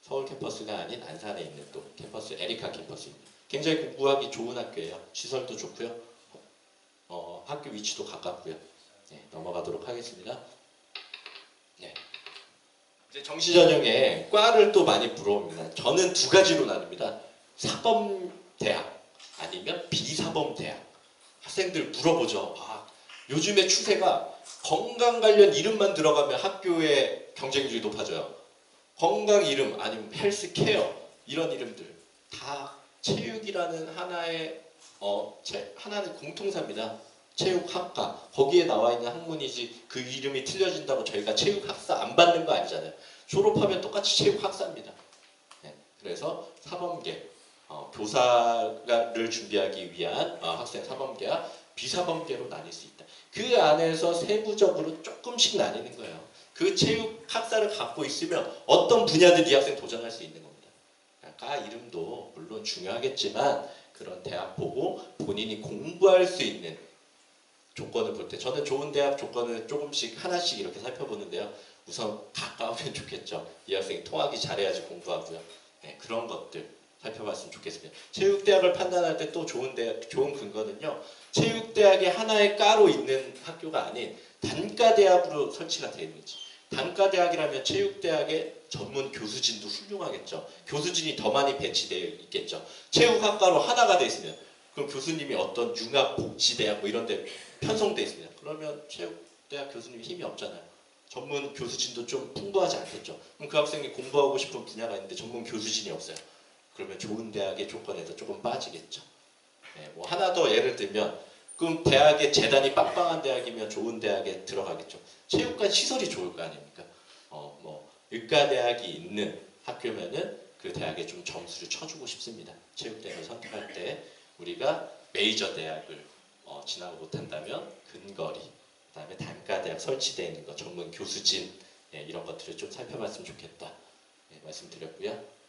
서울 캠퍼스가 아닌 안산에 있는 또 캠퍼스 에리카 캠퍼스입니다. 굉장히 공부하기 좋은 학교예요. 시설도 좋고요. 학교 위치도 가깝고요. 넘어가도록 하겠습니다. 이제 정시전형에 과를 또 많이 물어봅니다. 저는 두 가지로 나눕니다. 사범대학 아니면 비사범대학. 학생들 물어보죠. 요즘의 추세가 건강 관련 이름만 들어가면 학교의 경쟁률이 높아져요. 건강 이름 아니면 헬스케어 이런 이름들 다 체육이라는 하나의 하나는 공통사입니다. 체육학과 거기에 나와 있는 학문이지 그 이름이 틀려진다고 저희가 체육학사 안 받는 거 아니잖아요. 졸업하면 똑같이 체육학사입니다. 그래서 사범계 교사를 준비하기 위한 학생 사범계와 비사범계로 나뉠 수 있다. 그 안에서 세부적으로 조금씩 나뉘는 거예요. 그 체육 학사를 갖고 있으면 어떤 분야든 이 학생 도전할 수 있는 겁니다. 과 이름도 물론 중요하겠지만 그런 대학 보고 본인이 공부할 수 있는 조건을 볼 때 저는 좋은 대학 조건을 조금씩 하나씩 이렇게 살펴보는데요. 우선 가까우면 좋겠죠. 이 학생이 통하기 잘해야지 공부하고요. 그런 것들 살펴봤으면 좋겠습니다. 체육대학을 판단할 때 또 좋은 근거는요. 체육대학의 하나의 과로 있는 학교가 아닌 단과대학으로 설치가 되어 있는지. 단과대학이라면 체육대학의 전문 교수진도 훌륭하겠죠. 교수진이 더 많이 배치되어 있겠죠. 체육학과로 하나가 되어 있으면 그럼 교수님이 어떤 융합, 복지대학 뭐 이런 데 편성되어 있습니다. 그러면 체육대학 교수님이 힘이 없잖아요. 전문 교수진도 좀 풍부하지 않겠죠. 그럼 그 학생이 공부하고 싶은 분야가 있는데 전문 교수진이 없어요. 그러면 좋은 대학의 조건에서 조금 빠지겠죠. 뭐 하나 더 예를 들면 그럼 대학의 재단이 빵빵한 대학이면 좋은 대학에 들어가겠죠. 체육관 시설이 좋을 거 아닙니까? 뭐 의과대학이 있는 학교면은 그 대학에 좀 점수를 쳐주고 싶습니다. 체육대학을 선택할 때 우리가 메이저 대학을 진학을 못한다면 근거리, 그다음에 단과대학 설치되어 있는 것, 전문 교수진 이런 것들을 좀 살펴봤으면 좋겠다 말씀드렸고요.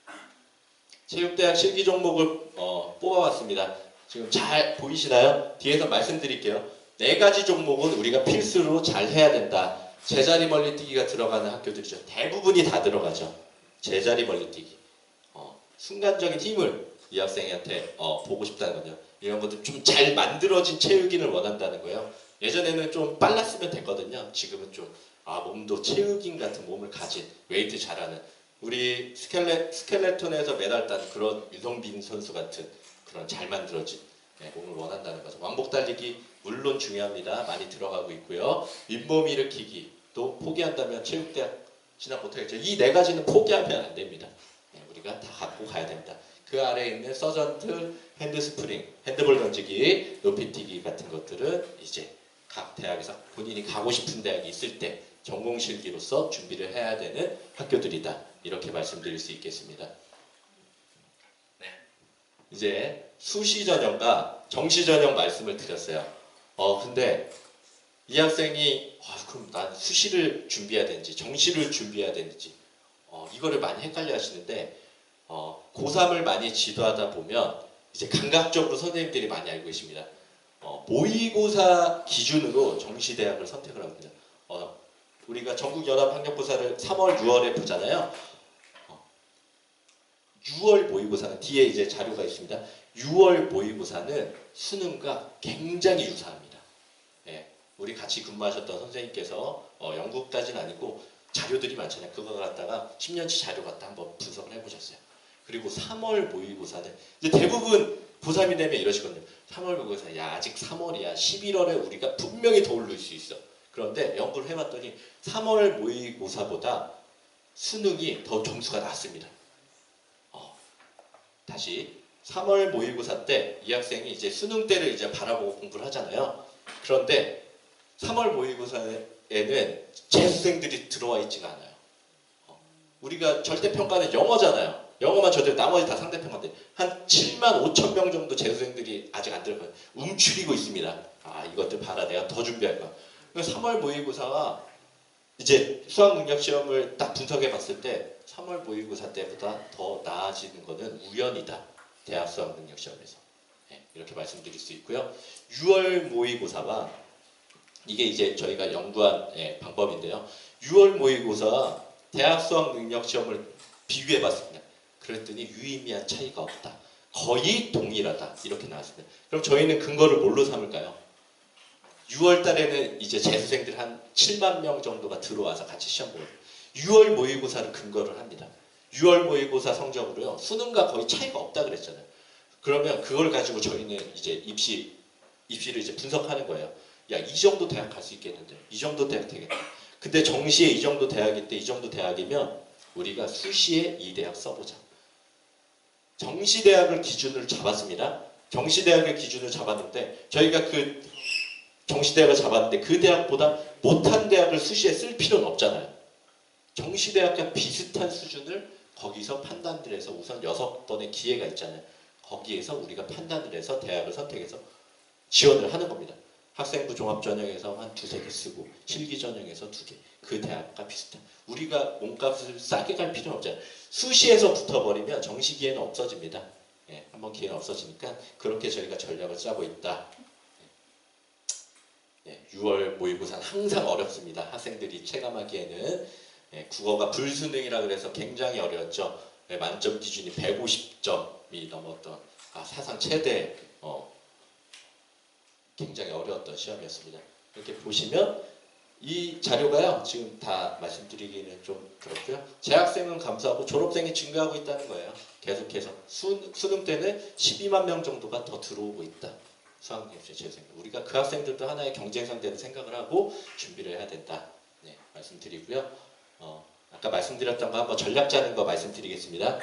체육대학 실기 종목을 뽑아왔습니다. 지금 잘 보이시나요? 뒤에서 말씀드릴게요. 4가지 종목은 우리가 필수로 잘 해야 된다. 제자리 멀리뛰기가 들어가는 학교들이죠. 대부분이 다 들어가죠. 제자리 멀리뛰기. 순간적인 힘을 이 학생한테 보고 싶다는 거죠. 이런 것들 좀 잘 만들어진 체육인을 원한다는 거예요. 예전에는 좀 빨랐으면 됐거든요. 지금은 좀 몸도 체육인 같은 몸을 가진 웨이트 잘하는 우리 스켈레톤에서 메달 딴 그런 유성빈 선수 같은 그런 잘 만들어진 몸을 원한다는 거죠. 왕복 달리기 물론 중요합니다. 많이 들어가고 있고요. 윗몸 일으키기도 포기한다면 체육대학 진학 못하겠죠. 이 4가지는 포기하면 안 됩니다. 우리가 다 갖고 가야 됩니다. 그 아래에 있는 서전트, 핸드스프링, 핸드볼 던지기, 높이뛰기 같은 것들은 이제 각 대학에서 본인이 가고 싶은 대학이 있을 때 전공실기로서 준비를 해야 되는 학교들이다. 이렇게 말씀드릴 수 있겠습니다. 이제 수시 전형과 정시 전형 말씀을 드렸어요. 근데 이 학생이 그럼 난 수시를 준비해야 되는지 정시를 준비해야 되는지 이거를 많이 헷갈려 하시는데 고3을 많이 지도하다 보면 이제 감각적으로 선생님들이 많이 알고 계십니다. 모의고사 기준으로 정시대학을 선택을 합니다. 우리가 전국연합학력고사를 3월, 6월에 보잖아요. 6월 모의고사는 뒤에 이제 자료가 있습니다. 6월 모의고사는 수능과 굉장히 유사합니다. 우리 같이 근무하셨던 선생님께서 영국까지는 아니고 자료들이 많잖아요. 그거 갖다가 10년치 자료 갖다 한번 분석을 해보셨어요. 그리고 3월 모의고사는 이제 대부분 고3이 되면 이러시거든요. 3월 모의고사 야 아직 3월이야. 11월에 우리가 분명히 더 오를 수 있어. 그런데 연구를 해봤더니 3월 모의고사보다 수능이 더 점수가 낮습니다. 다시 3월 모의고사 때 이 학생이 이제 수능 때를 이제 바라보고 공부를 하잖아요. 그런데 3월 모의고사에는 재수생들이 들어와 있지가 않아요. 우리가 절대평가는 영어잖아요. 영어만 절대 나머지 다 상대평가인데 한 7만 5천 명 정도 재수생들이 아직 안 들어가요. 움츠리고 있습니다. 이것들 봐라 내가 더 준비할 거야. 3월 모의고사가 이제 수학능력시험을 딱 분석해 봤을 때 3월 모의고사 때보다 더 나아지는 것은 우연이다. 대학 수학능력시험에서. 이렇게 말씀드릴 수 있고요. 6월 모의고사와 이게 이제 저희가 연구한 방법인데요. 6월 모의고사 대학 수학 능력 시험을 비교해봤습니다. 그랬더니 유의미한 차이가 없다. 거의 동일하다. 이렇게 나왔습니다. 그럼 저희는 근거를 뭘로 삼을까요? 6월 달에는 이제 재수생들 한 7만 명 정도가 들어와서 같이 시험 보거든요. 6월 모의고사를 근거를 합니다. 6월 모의고사 성적으로요. 수능과 거의 차이가 없다 그랬잖아요. 그러면 그걸 가지고 저희는 이제 입시를 이제 분석하는 거예요. 야, 이 정도 대학 갈 수 있겠는데, 이 정도 대학 되겠다. 근데 정시에 이 정도 대학인데, 이 정도 대학이면 우리가 수시에 이 대학 써보자. 정시대학을 기준으로 잡았습니다. 정시대학을 기준으로 잡았는데, 저희가 그 정시대학을 잡았는데 그 대학보다 못한 대학을 수시에 쓸 필요는 없잖아요. 정시대학과 비슷한 수준을 거기서 판단을 해서 우선 6번의 기회가 있잖아요. 거기에서 우리가 판단을 해서 대학을 선택해서 지원을 하는 겁니다. 학생부 종합전형에서 한 2-3개 쓰고 실기전형에서 2개. 그 대학과 비슷한. 우리가 몸값을 싸게 갈 필요는 없잖아요. 수시에서 붙어버리면 정시기회는 없어집니다. 예, 한번 기회는 없어지니까 그렇게 저희가 전략을 짜고 있다. 예, 6월 모의고사는 항상 어렵습니다. 학생들이 체감하기에는 국어가 불수능이라 그래서 굉장히 어려웠죠. 만점 기준이 150점이 넘었던 사상 최대 굉장히 어려웠던 시험이었습니다. 이렇게 보시면 이 자료가요. 지금 다 말씀드리기는 좀 그렇고요. 재학생은 감소하고 졸업생이 증가하고 있다는 거예요. 계속해서 수능 때는 12만 명 정도가 더 들어오고 있다. 수학여행 재생. 우리가 그 학생들도 하나의 경쟁 상대로 생각을 하고 준비를 해야 된다. 네, 말씀드리고요. 아까 말씀드렸던 거 한번 전략 짜는 거 말씀드리겠습니다.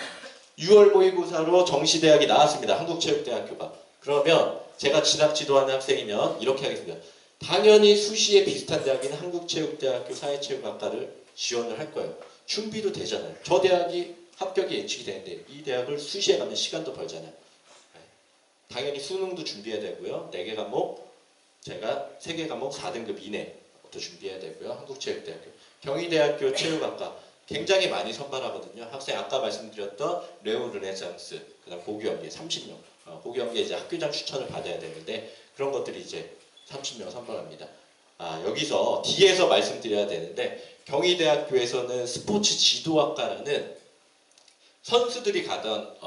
6월 모의고사로 정시대학이 나왔습니다. 한국체육대학교가. 그러면 제가 진학 지도하는 학생이면 이렇게 하겠습니다. 당연히 수시에 비슷한 대학인 한국체육대학교 사회체육학과를 지원을 할 거예요. 준비도 되잖아요. 저 대학이 합격이 예측이 되는데 이 대학을 수시에 가면 시간도 벌잖아요. 당연히 수능도 준비해야 되고요. 4개 과목, 제가 3개 과목 4등급 이내부터 준비해야 되고요. 한국체육대학교, 경희대학교 체육학과 굉장히 많이 선발하거든요. 학생 아까 말씀드렸던 레오 르네상스, 그다음 고교연계 30명, 고교연계 이제 학교장 추천을 받아야 되는데 그런 것들이 이제 30명 선발합니다. 여기서 뒤에서 말씀드려야 되는데 경희대학교에서는 스포츠 지도학과라는 선수들이 가던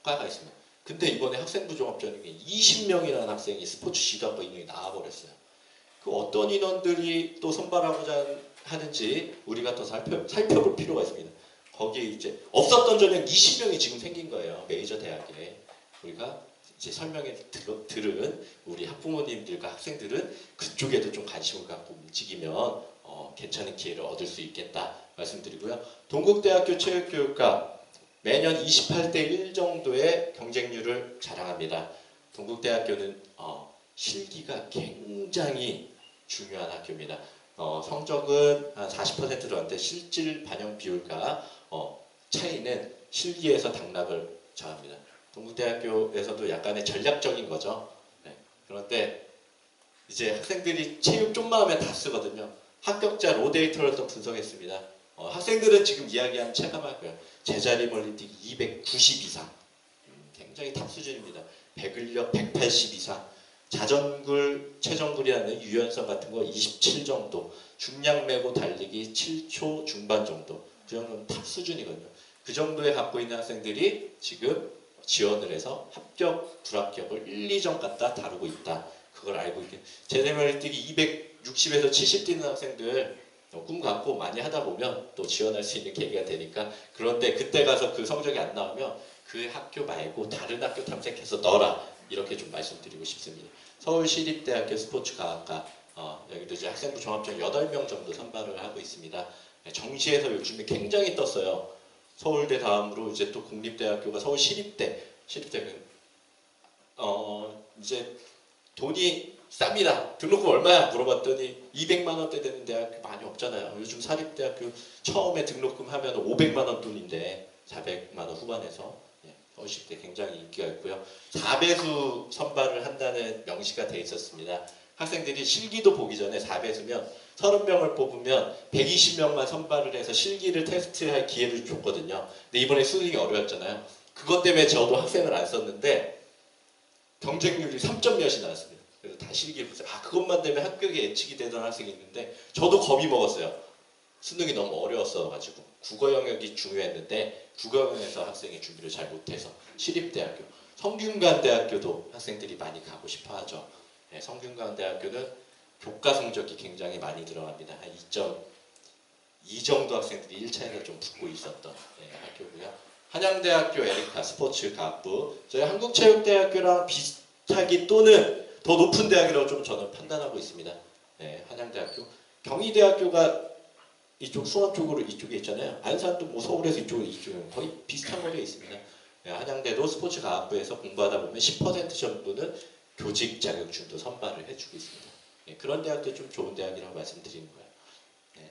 과가 있습니다. 근데 이번에 학생부 종합전형에 20명이라는 학생이 스포츠 지도학과 인원이 나와버렸어요. 그 어떤 인원들이 또 선발하고자 하는지 우리가 더 살펴볼 필요가 있습니다. 거기에 이제 없었던 전형 20명이 지금 생긴 거예요. 메이저 대학에. 우리가 이제 설명에 들은 우리 학부모님들과 학생들은 그쪽에도 좀 관심을 갖고 움직이면 괜찮은 기회를 얻을 수 있겠다 말씀드리고요. 동국대학교 체육교육과 매년 28대 1 정도의 경쟁률을 자랑합니다. 동국대학교는 실기가 굉장히 중요한 학교입니다. 성적은 한 40% 들어왔는데 실질 반영 비율과 차이는 실기에서 당락을 정합니다. 동국대학교에서도 약간의 전략적인 거죠. 네. 그런데 이제 학생들이 체육 좀만 하면 다 쓰거든요. 합격자 로데이터를 또 분석했습니다. 학생들은 지금 이야기하면 체감할 거예요. 제자리 멀리뛰기 290 이상. 굉장히 탑 수준입니다. 배근력 180 이상. 자전굴, 최전굴이라는 유연성 같은 거 27 정도. 중량 메고 달리기 7초 중반 정도. 그 정도는 탑 수준이거든요. 그 정도에 갖고 있는 학생들이 지금 지원을 해서 합격, 불합격을 1, 2점 갖다 다루고 있다. 그걸 알고 있게. 제자리 멀리뛰기 260에서 70 뛰는 학생들 꿈 갖고 많이 하다 보면 또 지원할 수 있는 계기가 되니까. 그런데 그때 가서 그 성적이 안 나오면 그 학교 말고 다른 학교 탐색해서 넣어라, 이렇게 좀 말씀드리고 싶습니다. 서울시립대학교 스포츠과학과 여기도 이제 학생부 종합전 8명 정도 선발을 하고 있습니다. 정시에서 요즘에 굉장히 떴어요. 서울대 다음으로 이제 또 국립대학교가 서울시립대, 시립대는 이제 돈이 쌉니다. 등록금 얼마야? 물어봤더니 200만 원대 되는 대학교 많이 없잖아요. 요즘 사립대학교 처음에 등록금 하면 500만 원 돈인데 400만 원 후반에서 서울시립대 굉장히 인기가 있고요. 4배수 선발을 한다는 명시가 돼 있었습니다. 학생들이 실기도 보기 전에 4배수면 30명을 뽑으면 120명만 선발을 해서 실기를 테스트할 기회를 줬거든요. 근데 이번에 수능이 어려웠잖아요. 그것 때문에 저도 학생을 안 썼는데 경쟁률이 3점 몇이 나왔습니다. 그래서 다 실기를 보세요. 아 그것만 되면 합격에 예측이 되던 학생이 있는데 저도 겁이 먹었어요. 수능이 너무 어려웠어가지고 국어 영역이 중요했는데 국어 영역에서 학생이 준비를 잘 못해서 시립대학교, 성균관대학교도 학생들이 많이 가고 싶어하죠. 네, 성균관대학교는 교과 성적이 굉장히 많이 들어갑니다. 한 2.2 정도 학생들이 1차에서 좀 붙고 있었던 학교고요. 한양대학교 에리카 스포츠과학부, 저희 한국체육대학교랑 비슷하기 또는 더 높은 대학이라고 좀 저는 판단하고 있습니다. 네, 한양대학교, 경희대학교가 이쪽 수원 쪽으로 이쪽에 있잖아요. 안산도 뭐 서울에서 이쪽으로 거의 비슷한 거리에 있습니다. 네, 한양대도 스포츠과학부에서 공부하다 보면 10% 정도는 교직 자격증도 선발을 해주고 있습니다. 네, 그런 대학도 좀 좋은 대학이라고 말씀드리는 거예요. 네,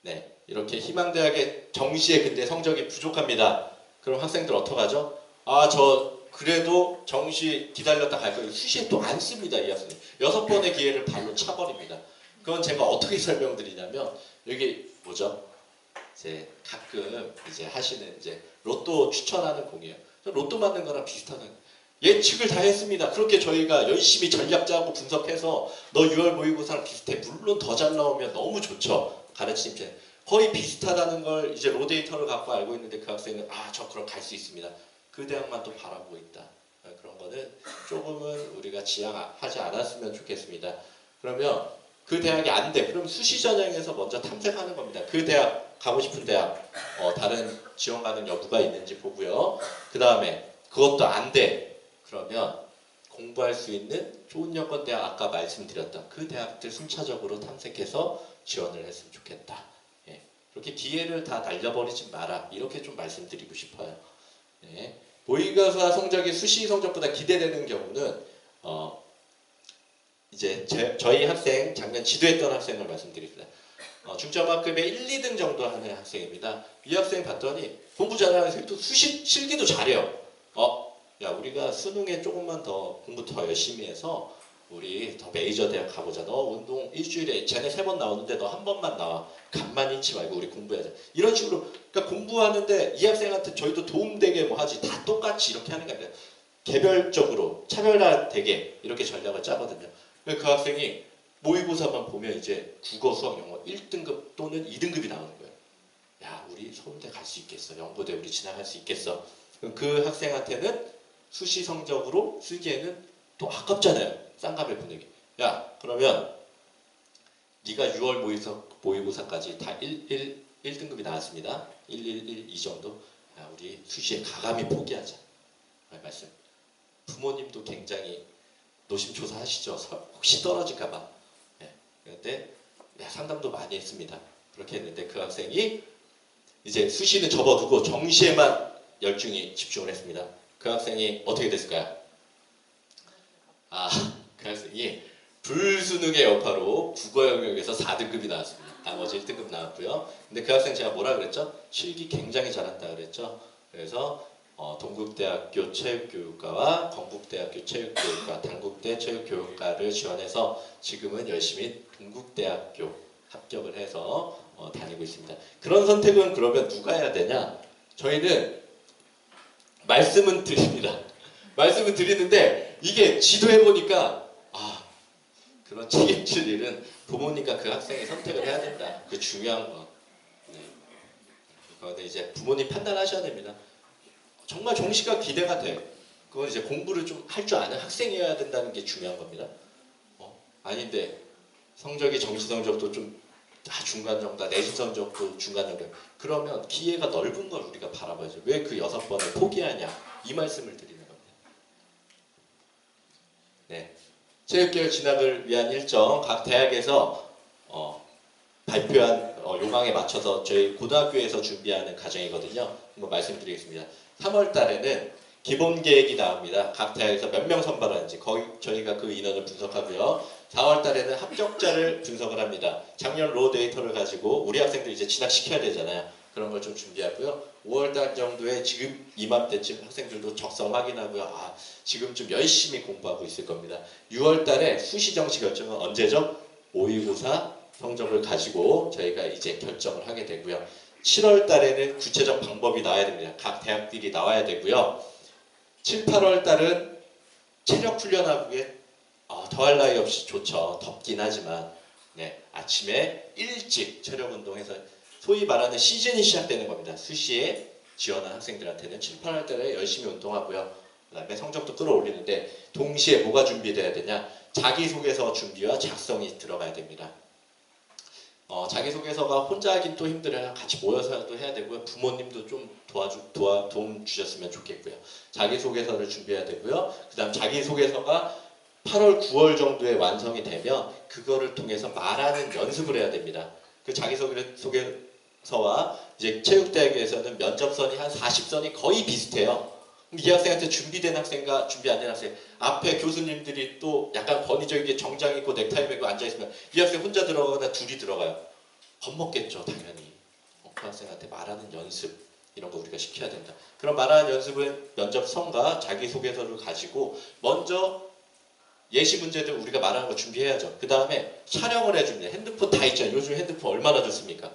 네 이렇게 희망대학의 정시에 근데 성적이 부족합니다. 그럼 학생들 어떡하죠? 아, 저 그래도 정시 기다렸다 갈 거예요. 수시에 또 안 씁니다, 이 학생이. 6번의 기회를 발로 차버립니다. 그건 제가 어떻게 설명드리냐면 여기 뭐죠? 이제 가끔 이제 하시는 이제 로또 추천하는 공이에요. 로또 맞는 거랑 비슷하는 예측을 다 했습니다. 그렇게 저희가 열심히 전략 짜고 분석해서 너 6월 모의고사랑 비슷해. 물론 더 잘 나오면 너무 좋죠. 가르침체 거의 비슷하다는 걸 이제 로데이터를 갖고 알고 있는데 그 학생은 아, 저 그럼 갈 수 있습니다. 그 대학만 또 바라보고 있다. 그런 거는 조금은 우리가 지향하지 않았으면 좋겠습니다. 그러면 그 대학이 안 돼. 그럼 수시 전형에서 먼저 탐색하는 겁니다. 그 대학 가고 싶은 대학 다른 지원 가능 여부가 있는지 보고요. 그 다음에 그것도 안 돼. 그러면 공부할 수 있는 좋은 여건 대학 아까 말씀드렸던 그 대학들 순차적으로 탐색해서 지원을 했으면 좋겠다. 예. 그렇게 기회를 다 날려버리지 마라. 이렇게 좀 말씀드리고 싶어요. 네. 모의고사 성적이 수시 성적보다 기대되는 경우는 이제 저희 학생 작년 지도했던 학생을 말씀드립니다. 중점학급에 1, 2등 정도 하는 학생입니다. 이 학생 봤더니 공부 잘하는 학생이 또 수시 실기도 잘해요. 야 우리가 수능에 조금만 더 공부 더 열심히 해서 우리 더 메이저 대학 가보자. 너 운동 일주일에 쟤네 3번 나오는데 너 한 번만 나와. 간만 잃지 말고 우리 공부하자. 이런 식으로 그러니까 공부하는데 이 학생한테 저희도 도움되게 뭐 하지. 다 똑같이 이렇게 하는 게 아니라 개별적으로 차별화되게 이렇게 전략을 짜거든요. 그 학생이 모의고사만 보면 이제 국어, 수학, 영어 1등급 또는 2등급이 나오는 거예요. 야 우리 서울대 갈 수 있겠어. 연고대 우리 지나갈 수 있겠어. 그럼 그 학생한테는 수시 성적으로 쓰기에는 또 아깝잖아요. 쌍값의 분위기. 야 그러면 네가 6월 모의고사까지 다 1등급이 나왔습니다. 1, 2 정도. 야 우리 수시에 가감히 포기하자. 말씀. 부모님도 굉장히 노심초사 하시죠. 혹시 떨어질까봐. 네. 그런데 상담도 많이 했습니다. 그렇게 했는데 그 학생이 이제 수시는 접어두고 정시에만 열중히 집중을 했습니다. 그 학생이 어떻게 됐을까요? 그 학생이 불수능의 여파로 국어 영역에서 4등급이 나왔습니다. 나머지 1등급 나왔고요. 근데 그 학생 제가 뭐라 그랬죠? 실기 굉장히 잘한다 그랬죠. 그래서 동국대학교 체육교육과와 건국대학교 체육교육과, 단국대 체육교육과를 지원해서 지금은 열심히 동국대학교 합격을 해서 다니고 있습니다. 그런 선택은 그러면 누가 해야 되냐? 저희는 말씀은 드립니다. 말씀은 드리는데 이게 지도해보니까 그런 책임질 일은 부모님과 그 학생이 선택을 해야 된다. 그게 중요한 거. 네. 그런데 이제 부모님 판단하셔야 됩니다. 정말 정시가 기대가 돼. 그건 이제 공부를 좀 할 줄 아는 학생이어야 된다는 게 중요한 겁니다. 아닌데 성적이 정시 성적도 좀 중간 정도, 내신 성적도 중간 정도. 그러면 기회가 넓은 걸 우리가 바라봐야죠. 왜 그 6번을 포기하냐? 이 말씀을 드리는 겁니다. 네. 체육계열 진학을 위한 일정 각 대학에서 발표한 요강에 맞춰서 저희 고등학교에서 준비하는 과정이거든요. 한번 말씀드리겠습니다. 3월 달에는 기본 계획이 나옵니다. 각 대학에서 몇 명 선발하는지 저희가 그 인원을 분석하고요. 4월 달에는 합격자를 분석을 합니다. 작년 로 데이터를 가지고 우리 학생들 이제 진학시켜야 되잖아요. 그런 걸 좀 준비하고요. 5월 달 정도에 지금 이맘때쯤 학생들도 적성 확인하고요. 지금쯤 열심히 공부하고 있을 겁니다. 6월 달에 수시 정시 결정은 언제죠? 모의고사 성적을 가지고 저희가 이제 결정을 하게 되고요. 7월 달에는 구체적 방법이 나와야 됩니다. 각 대학들이 나와야 되고요. 7, 8월 달은 체력 훈련하고에 더할 나위 없이 좋죠. 덥긴 하지만 네, 아침에 일찍 체력 운동해서 소위 말하는 시즌이 시작되는 겁니다. 수시에 지원한 학생들한테는 7, 8월 달에 열심히 운동하고요. 그 다음에 성적도 끌어올리는데 동시에 뭐가 준비돼야 되냐? 자기소개서 준비와 작성이 들어가야 됩니다. 자기소개서가 혼자 하긴 또 힘들어요. 같이 모여서도 해야 되고요. 부모님도 좀 도움 주셨으면 좋겠고요. 자기소개서를 준비해야 되고요. 그 다음 자기소개서가 8월, 9월 정도에 완성이 되면 그거를 통해서 말하는 연습을 해야 됩니다. 그 자기소개서와 이제 체육대학에서는 면접선이 한 40선이 거의 비슷해요. 이 학생한테 준비된 학생과 준비 안 된 학생, 앞에 교수님들이 또 약간 권위적이게 정장 입고 넥타이 메고 앉아있으면 이 학생 혼자 들어가거나 둘이 들어가요. 겁먹겠죠, 당연히. 그 학생한테 말하는 연습 이런 거 우리가 시켜야 된다. 그런 말하는 연습은 면접선과 자기소개서를 가지고 먼저 예시 문제들 우리가 말하는 거 준비해야죠. 그 다음에 촬영을 해줍니다. 핸드폰 다 있잖아요. 요즘 핸드폰 얼마나 좋습니까?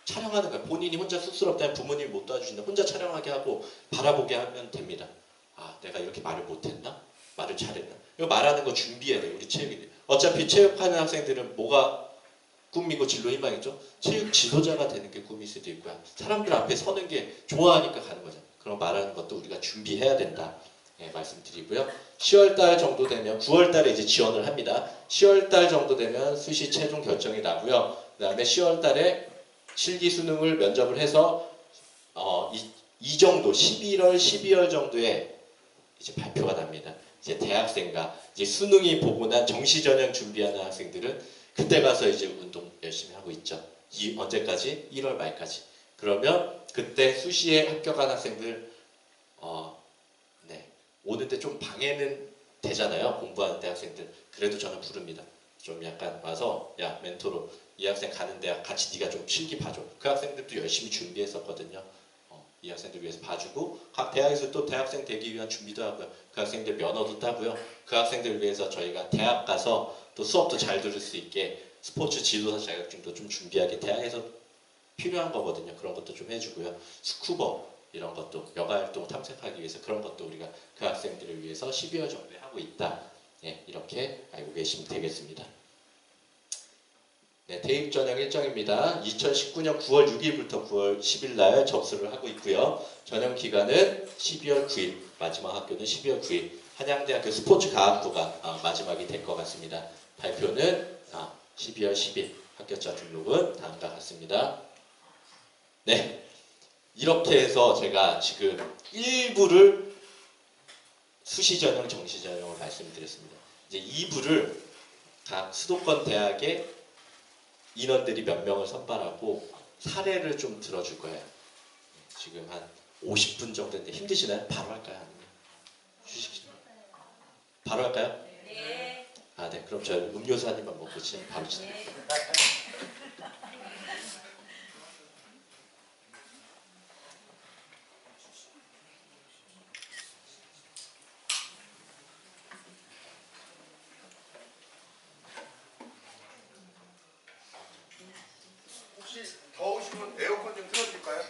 촬영하는 거예요. 본인이 혼자 쑥스럽다면 부모님이 못 도와주신다. 혼자 촬영하게 하고 바라보게 하면 됩니다. 아, 내가 이렇게 말을 못했나? 말을 잘했나? 이거 말하는 거 준비해야 돼요. 우리 체육인들. 어차피 체육하는 학생들은 뭐가 꿈이고 진로 희망이죠? 체육 지도자가 되는 게 꿈일 수도 있고요. 사람들 앞에 서는 게 좋아하니까 가는 거죠. 그런 말하는 것도 우리가 준비해야 된다. 네, 말씀드리고요. 10월달 정도 되면 9월달에 이제 지원을 합니다. 10월달 정도 되면 수시 최종 결정이 나고요. 그 다음에 10월달에 실기 수능을 면접을 해서 이 정도 11월, 12월 정도에 이제 발표가 납니다. 이제 대학생과 이제 수능이 보고 난 정시 전형 준비하는 학생들은 그때 가서 이제 운동 열심히 하고 있죠. 언제까지? 1월 말까지. 그러면 그때 수시에 합격한 학생들 네, 오는데 좀 방해는 되잖아요. 공부하는 대학생들. 그래도 저는 부릅니다. 좀 약간 와서 야 멘토로 이 학생 가는 대학 같이 네가 좀 실기 봐줘. 그 학생들도 열심히 준비했었거든요. 이 학생들 위해서 봐주고 각 대학에서 또 대학생 되기 위한 준비도 하고요. 그 학생들 면허도 따고요. 그 학생들 위해서 저희가 대학 가서 또 수업도 잘 들을 수 있게 스포츠 지도사 자격증도 좀 준비하게 대학에서 필요한 거거든요. 그런 것도 좀 해주고요. 스쿠버 이런 것도 여가활동 탐색하기 위해서 그런 것도 우리가 그 학생들을 위해서 12월 정도에 하고 있다. 네, 이렇게 알고 계시면 되겠습니다. 네, 대입 전형 일정입니다. 2019년 9월 6일부터 9월 10일 날 접수를 하고 있고요. 전형 기간은 12월 9일, 마지막 학교는 12월 9일. 한양대학교 스포츠과학부가 마지막이 될 것 같습니다. 발표는 12월 10일, 합격자 등록은 다음과 같습니다. 네, 이렇게 해서 제가 지금 일부를 수시 전형, 정시 전형을 말씀드렸습니다. 이제 2부를 각 수도권 대학의 인원들이 몇 명을 선발하고 사례를 좀 들어줄 거예요. 지금 한 50분 정도인데 힘드시나요? 바로 할까요? 아니면 휴식? 바로 할까요? 네. 네. 그럼 저 음료수 한 입만 먹고 바로 진행할게요. 혹시 더우시면 에어컨 좀 틀어드릴까요?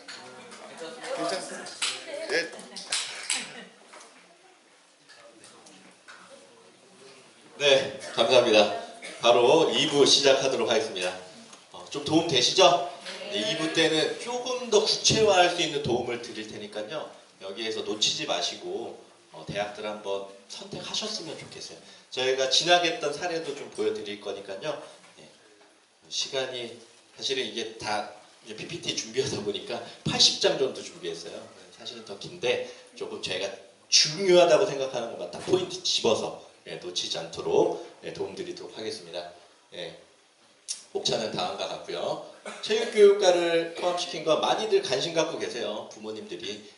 괜찮습니다. 네. 네, 감사합니다. 바로 2부 시작하도록 하겠습니다. 좀 도움 되시죠? 네, 2부 때는 조금 더 구체화할 수 있는 도움을 드릴 테니까요. 여기에서 놓치지 마시고 대학들 한번 선택하셨으면 좋겠어요. 저희가 지나겠던 사례도 좀 보여드릴 거니까요. 네, 시간이 사실은 이게 다 이제 PPT 준비하다 보니까 80장 정도 준비했어요. 사실은 더 긴데 조금 제가 중요하다고 생각하는 것만 딱 포인트 집어서 놓치지 않도록 도움드리도록 하겠습니다. 목차는 다음과 같고요. 체육교육과를 포함시킨 거 많이들 관심 갖고 계세요. 부모님들이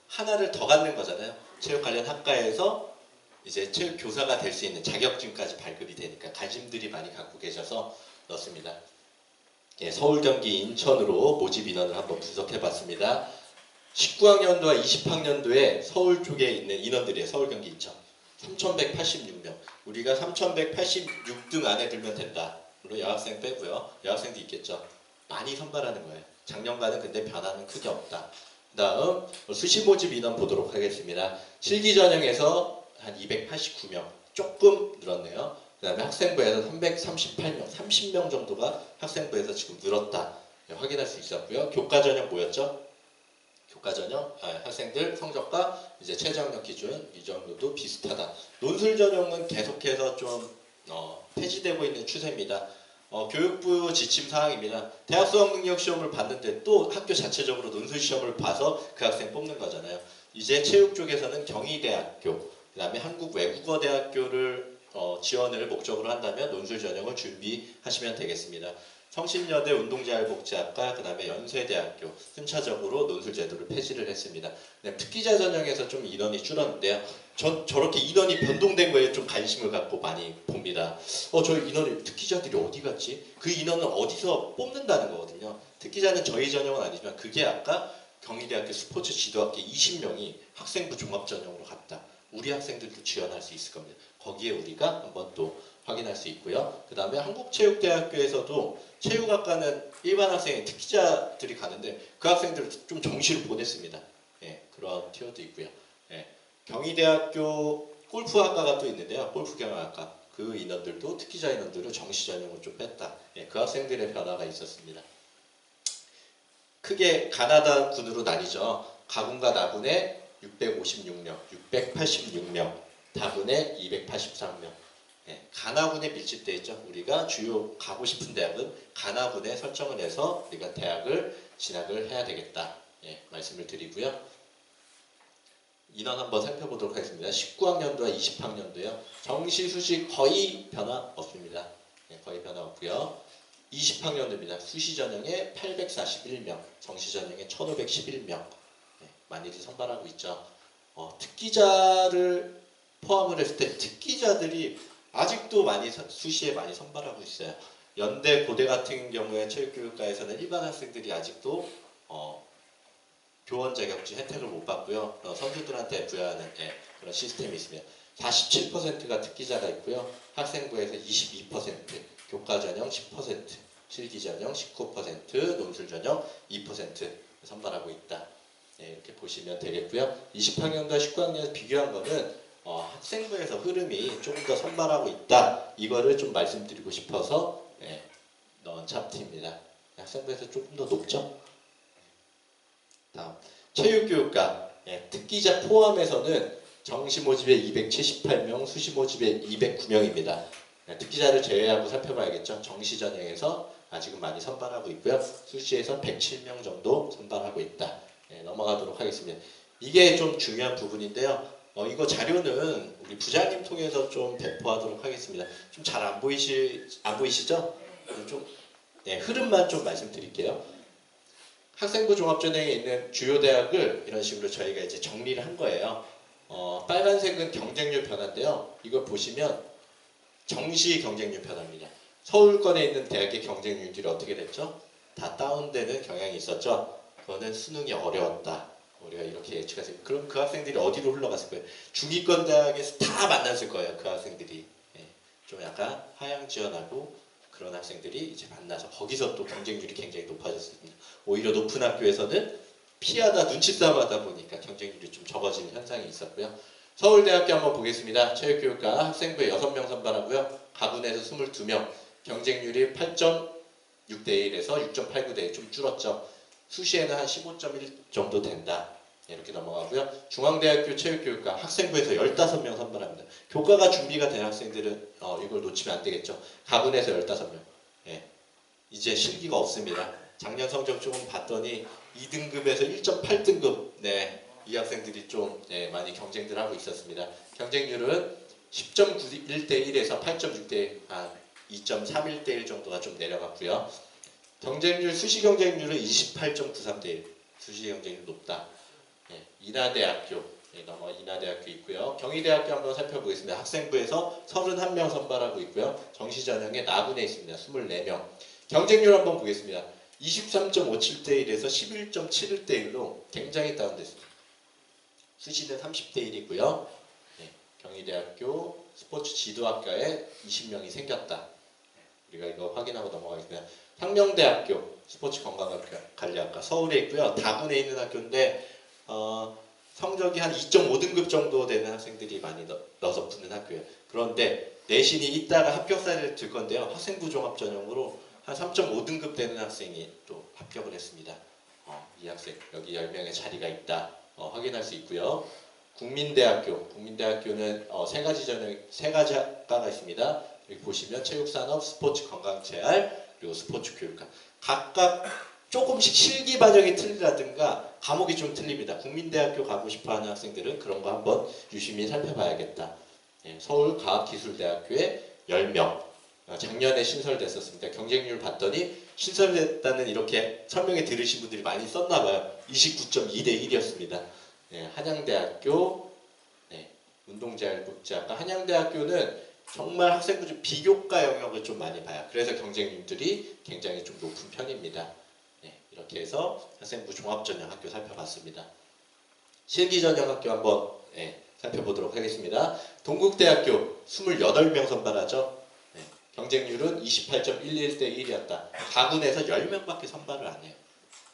하나를 더 갖는 거잖아요. 체육 관련 학과에서 이제 체육교사가 될 수 있는 자격증까지 발급이 되니까 관심들이 많이 갖고 계셔서 넣습니다. 서울, 경기, 인천으로 모집 인원을 한번 분석해봤습니다. 19학년도와 20학년도에 서울 쪽에 있는 인원들이에요. 서울, 경기, 인천. 3,186명. 우리가 3,186등 안에 들면 된다. 물론 여학생 빼고요. 여학생도 있겠죠. 많이 선발하는 거예요. 작년과는 근데 변화는 크게 없다. 그 다음 수시 모집 인원 보도록 하겠습니다. 실기 전형에서 한 289명. 조금 늘었네요. 그 다음에 학생부에서 338명, 30명 정도가 학생부에서 지금 늘었다. 네, 확인할 수 있었고요. 교과 전형 뭐였죠? 교과 전형 학생들 성적과 이제 최저학력 기준 이 정도도 비슷하다. 논술 전형은 계속해서 좀 폐지되고 있는 추세입니다. 교육부 지침 사항입니다. 대학 수학 능력 시험을 봤는데 또 학교 자체적으로 논술 시험을 봐서 그 학생 뽑는 거잖아요. 이제 체육 쪽에서는 경희대학교, 그다음에 한국외국어대학교를 지원을 목적으로 한다면 논술 전형을 준비하시면 되겠습니다. 성신여대 운동자활복지학과 그다음에 연세대학교 순차적으로 논술 제도를 폐지를 했습니다. 특기자 전형에서 좀 인원이 줄었는데요. 전 저렇게 인원이 변동된 거에 좀 관심을 갖고 많이 봅니다. 저 인원이 특기자들이 어디 갔지? 그 인원은 어디서 뽑는다는 거거든요. 특기자는 저희 전형은 아니지만 그게 아까 경희대학교 스포츠 지도학교 20명이 학생부 종합 전형으로 갔다. 우리 학생들도 지원할 수 있을 겁니다. 거기에 우리가 한번 또 확인할 수 있고요. 그 다음에 한국체육대학교에서도 체육학과는 일반 학생이 특기자들이 가는데 그 학생들을 좀 정시로 보냈습니다. 예, 그런 티어도 있고요. 예, 경희대학교 골프학과가 또 있는데요. 골프경영학과 그 인원들도 특기자 인원들을 정시 전형으로 좀 뺐다. 예, 그 학생들의 변화가 있었습니다. 크게 가나다군으로 나뉘죠. 가군과 나군에 656명, 686명, 다군에 283명. 예, 가나군에 밀집되어 있죠. 우리가 주요 가고 싶은 대학은 가나군에 설정을 해서 우리가 대학을 진학을 해야 되겠다. 예, 말씀을 드리고요. 인원 한번 살펴보도록 하겠습니다. 19학년도와 20학년도요. 정시 수시 거의 변화 없습니다. 예, 거의 변화 없고요. 20학년도입니다. 수시 전형에 841명, 정시 전형에 1511명. 예, 많이들 선발하고 있죠. 특기자를 포함을 했을 때 특기자들이 아직도 많이 수시에 많이 선발하고 있어요. 연대, 고대 같은 경우에 체육교육과에서는 일반 학생들이 아직도 교원 자격증 혜택을 못 받고요. 선수들한테 부여하는 그런 시스템이 있습니다. 47%가 특기자가 있고요. 학생부에서 22%, 교과 전형 10%, 실기 전형 19%, 논술 전형 2% 선발하고 있다. 네, 이렇게 보시면 되겠고요. 20학년과 19학년 비교한 거는 학생부에서 흐름이 조금 더 선발하고 있다. 이거를 좀 말씀드리고 싶어서 넣은 차트입니다. 학생부에서 조금 더 높죠? 다음 체육교육과 특기자 포함해서는 정시 모집에 278명, 수시 모집에 209명입니다. 특기자를 제외하고 살펴봐야겠죠. 정시 전형에서 아직은 많이 선발하고 있고요. 수시에서 107명 정도 선발하고 있다. 넘어가도록 하겠습니다. 이게 좀 중요한 부분인데요. 이거 자료는 우리 부장님 통해서 좀 배포하도록 하겠습니다. 좀 잘 안 보이시죠? 좀 흐름만 좀 말씀드릴게요. 학생부 종합전형에 있는 주요 대학을 이런 식으로 저희가 이제 정리를 한 거예요. 빨간색은 경쟁률 변화인데요. 이걸 보시면 정시 경쟁률 변화입니다. 서울권에 있는 대학의 경쟁률들이 어떻게 됐죠? 다 다운되는 경향이 있었죠. 그거는 수능이 어려웠다. 우리가 이렇게 예측했어요. 그럼 그 학생들이 어디로 흘러갔을 거예요? 중위권 대학에서 다 만났을 거예요. 그 학생들이. 좀 약간 하향 지원하고 그런 학생들이 이제 만나서 거기서 또 경쟁률이 굉장히 높아졌습니다. 오히려 높은 학교에서는 피하다 눈치 싸움하다 보니까 경쟁률이 좀 적어지는 현상이 있었고요. 서울대학교 한번 보겠습니다. 체육교육과 학생부에 6명 선발하고요. 가군에서 22명. 경쟁률이 8.6대 1에서 6.89대 1 좀 줄었죠. 수시에는 한 15.1 정도 된다. 이렇게 넘어가고요. 중앙대학교 체육교육과 학생부에서 15명 선발합니다. 교과가 준비가 된 학생들은 이걸 놓치면 안 되겠죠. 가군에서 15명. 이제 실기가 없습니다. 작년 성적 조금 봤더니 2등급에서 1.8등급 이 학생들이 좀 많이 경쟁들 하고 있었습니다. 경쟁률은 10.91대 1에서 8.6대 2.31대 1 정도가 좀 내려갔고요. 경쟁률 수시 경쟁률은 28.93대 1. 수시 경쟁률 높다. 인하대학교 넘어 인하대학교 있고요. 경희대학교 한번 살펴보겠습니다. 학생부에서 31명 선발하고 있고요. 정시 전형에 나군에 있습니다. 24명. 경쟁률 한번 보겠습니다. 23.57대 1에서 11.71대 1로 굉장히 다운됐습니다. 수시는 30대 1이고요. 경희대학교 스포츠 지도학과에 20명이 생겼다. 우리가 이거 확인하고 넘어가겠습니다. 상명대학교 스포츠 건강관리학과 서울에 있고요. 다군에 있는 학교인데 성적이 한 2.5등급 정도 되는 학생들이 많이 넣어서 붙는 학교예요. 그런데 내신이 이따가 합격사를 들 건데요. 학생부 종합 전형으로 한 3.5등급 되는 학생이 또 합격을 했습니다. 이 학생 여기 10명의 자리가 있다 확인할 수 있고요. 국민대학교는 세 가지 학과가 있습니다. 여기 보시면 체육산업, 스포츠 건강재활, 그리고 스포츠 교육과 각각 조금씩 실기 과정이 틀리다든가 과목이 좀 틀립니다. 국민대학교 가고 싶어하는 학생들은 그런 거 한번 유심히 살펴봐야겠다. 서울과학기술대학교에 10명 작년에 신설됐었습니다. 경쟁률 봤더니 신설됐다는 이렇게 설명회 들으신 분들이 많이 썼나봐요. 29.2대 1이었습니다. 한양대학교 운동자율복지학과 한양대학교는 정말 학생부 중 비교과 영역을 좀 많이 봐요. 그래서 경쟁률들이 굉장히 좀 높은 편입니다. 이렇게 해서 학생부 종합전형 학교 살펴봤습니다. 실기전형 학교 한번 살펴보도록 하겠습니다. 동국대학교 28명 선발하죠. 경쟁률은 28.11대 1이었다. 4군에서 10명밖에 선발을 안 해요.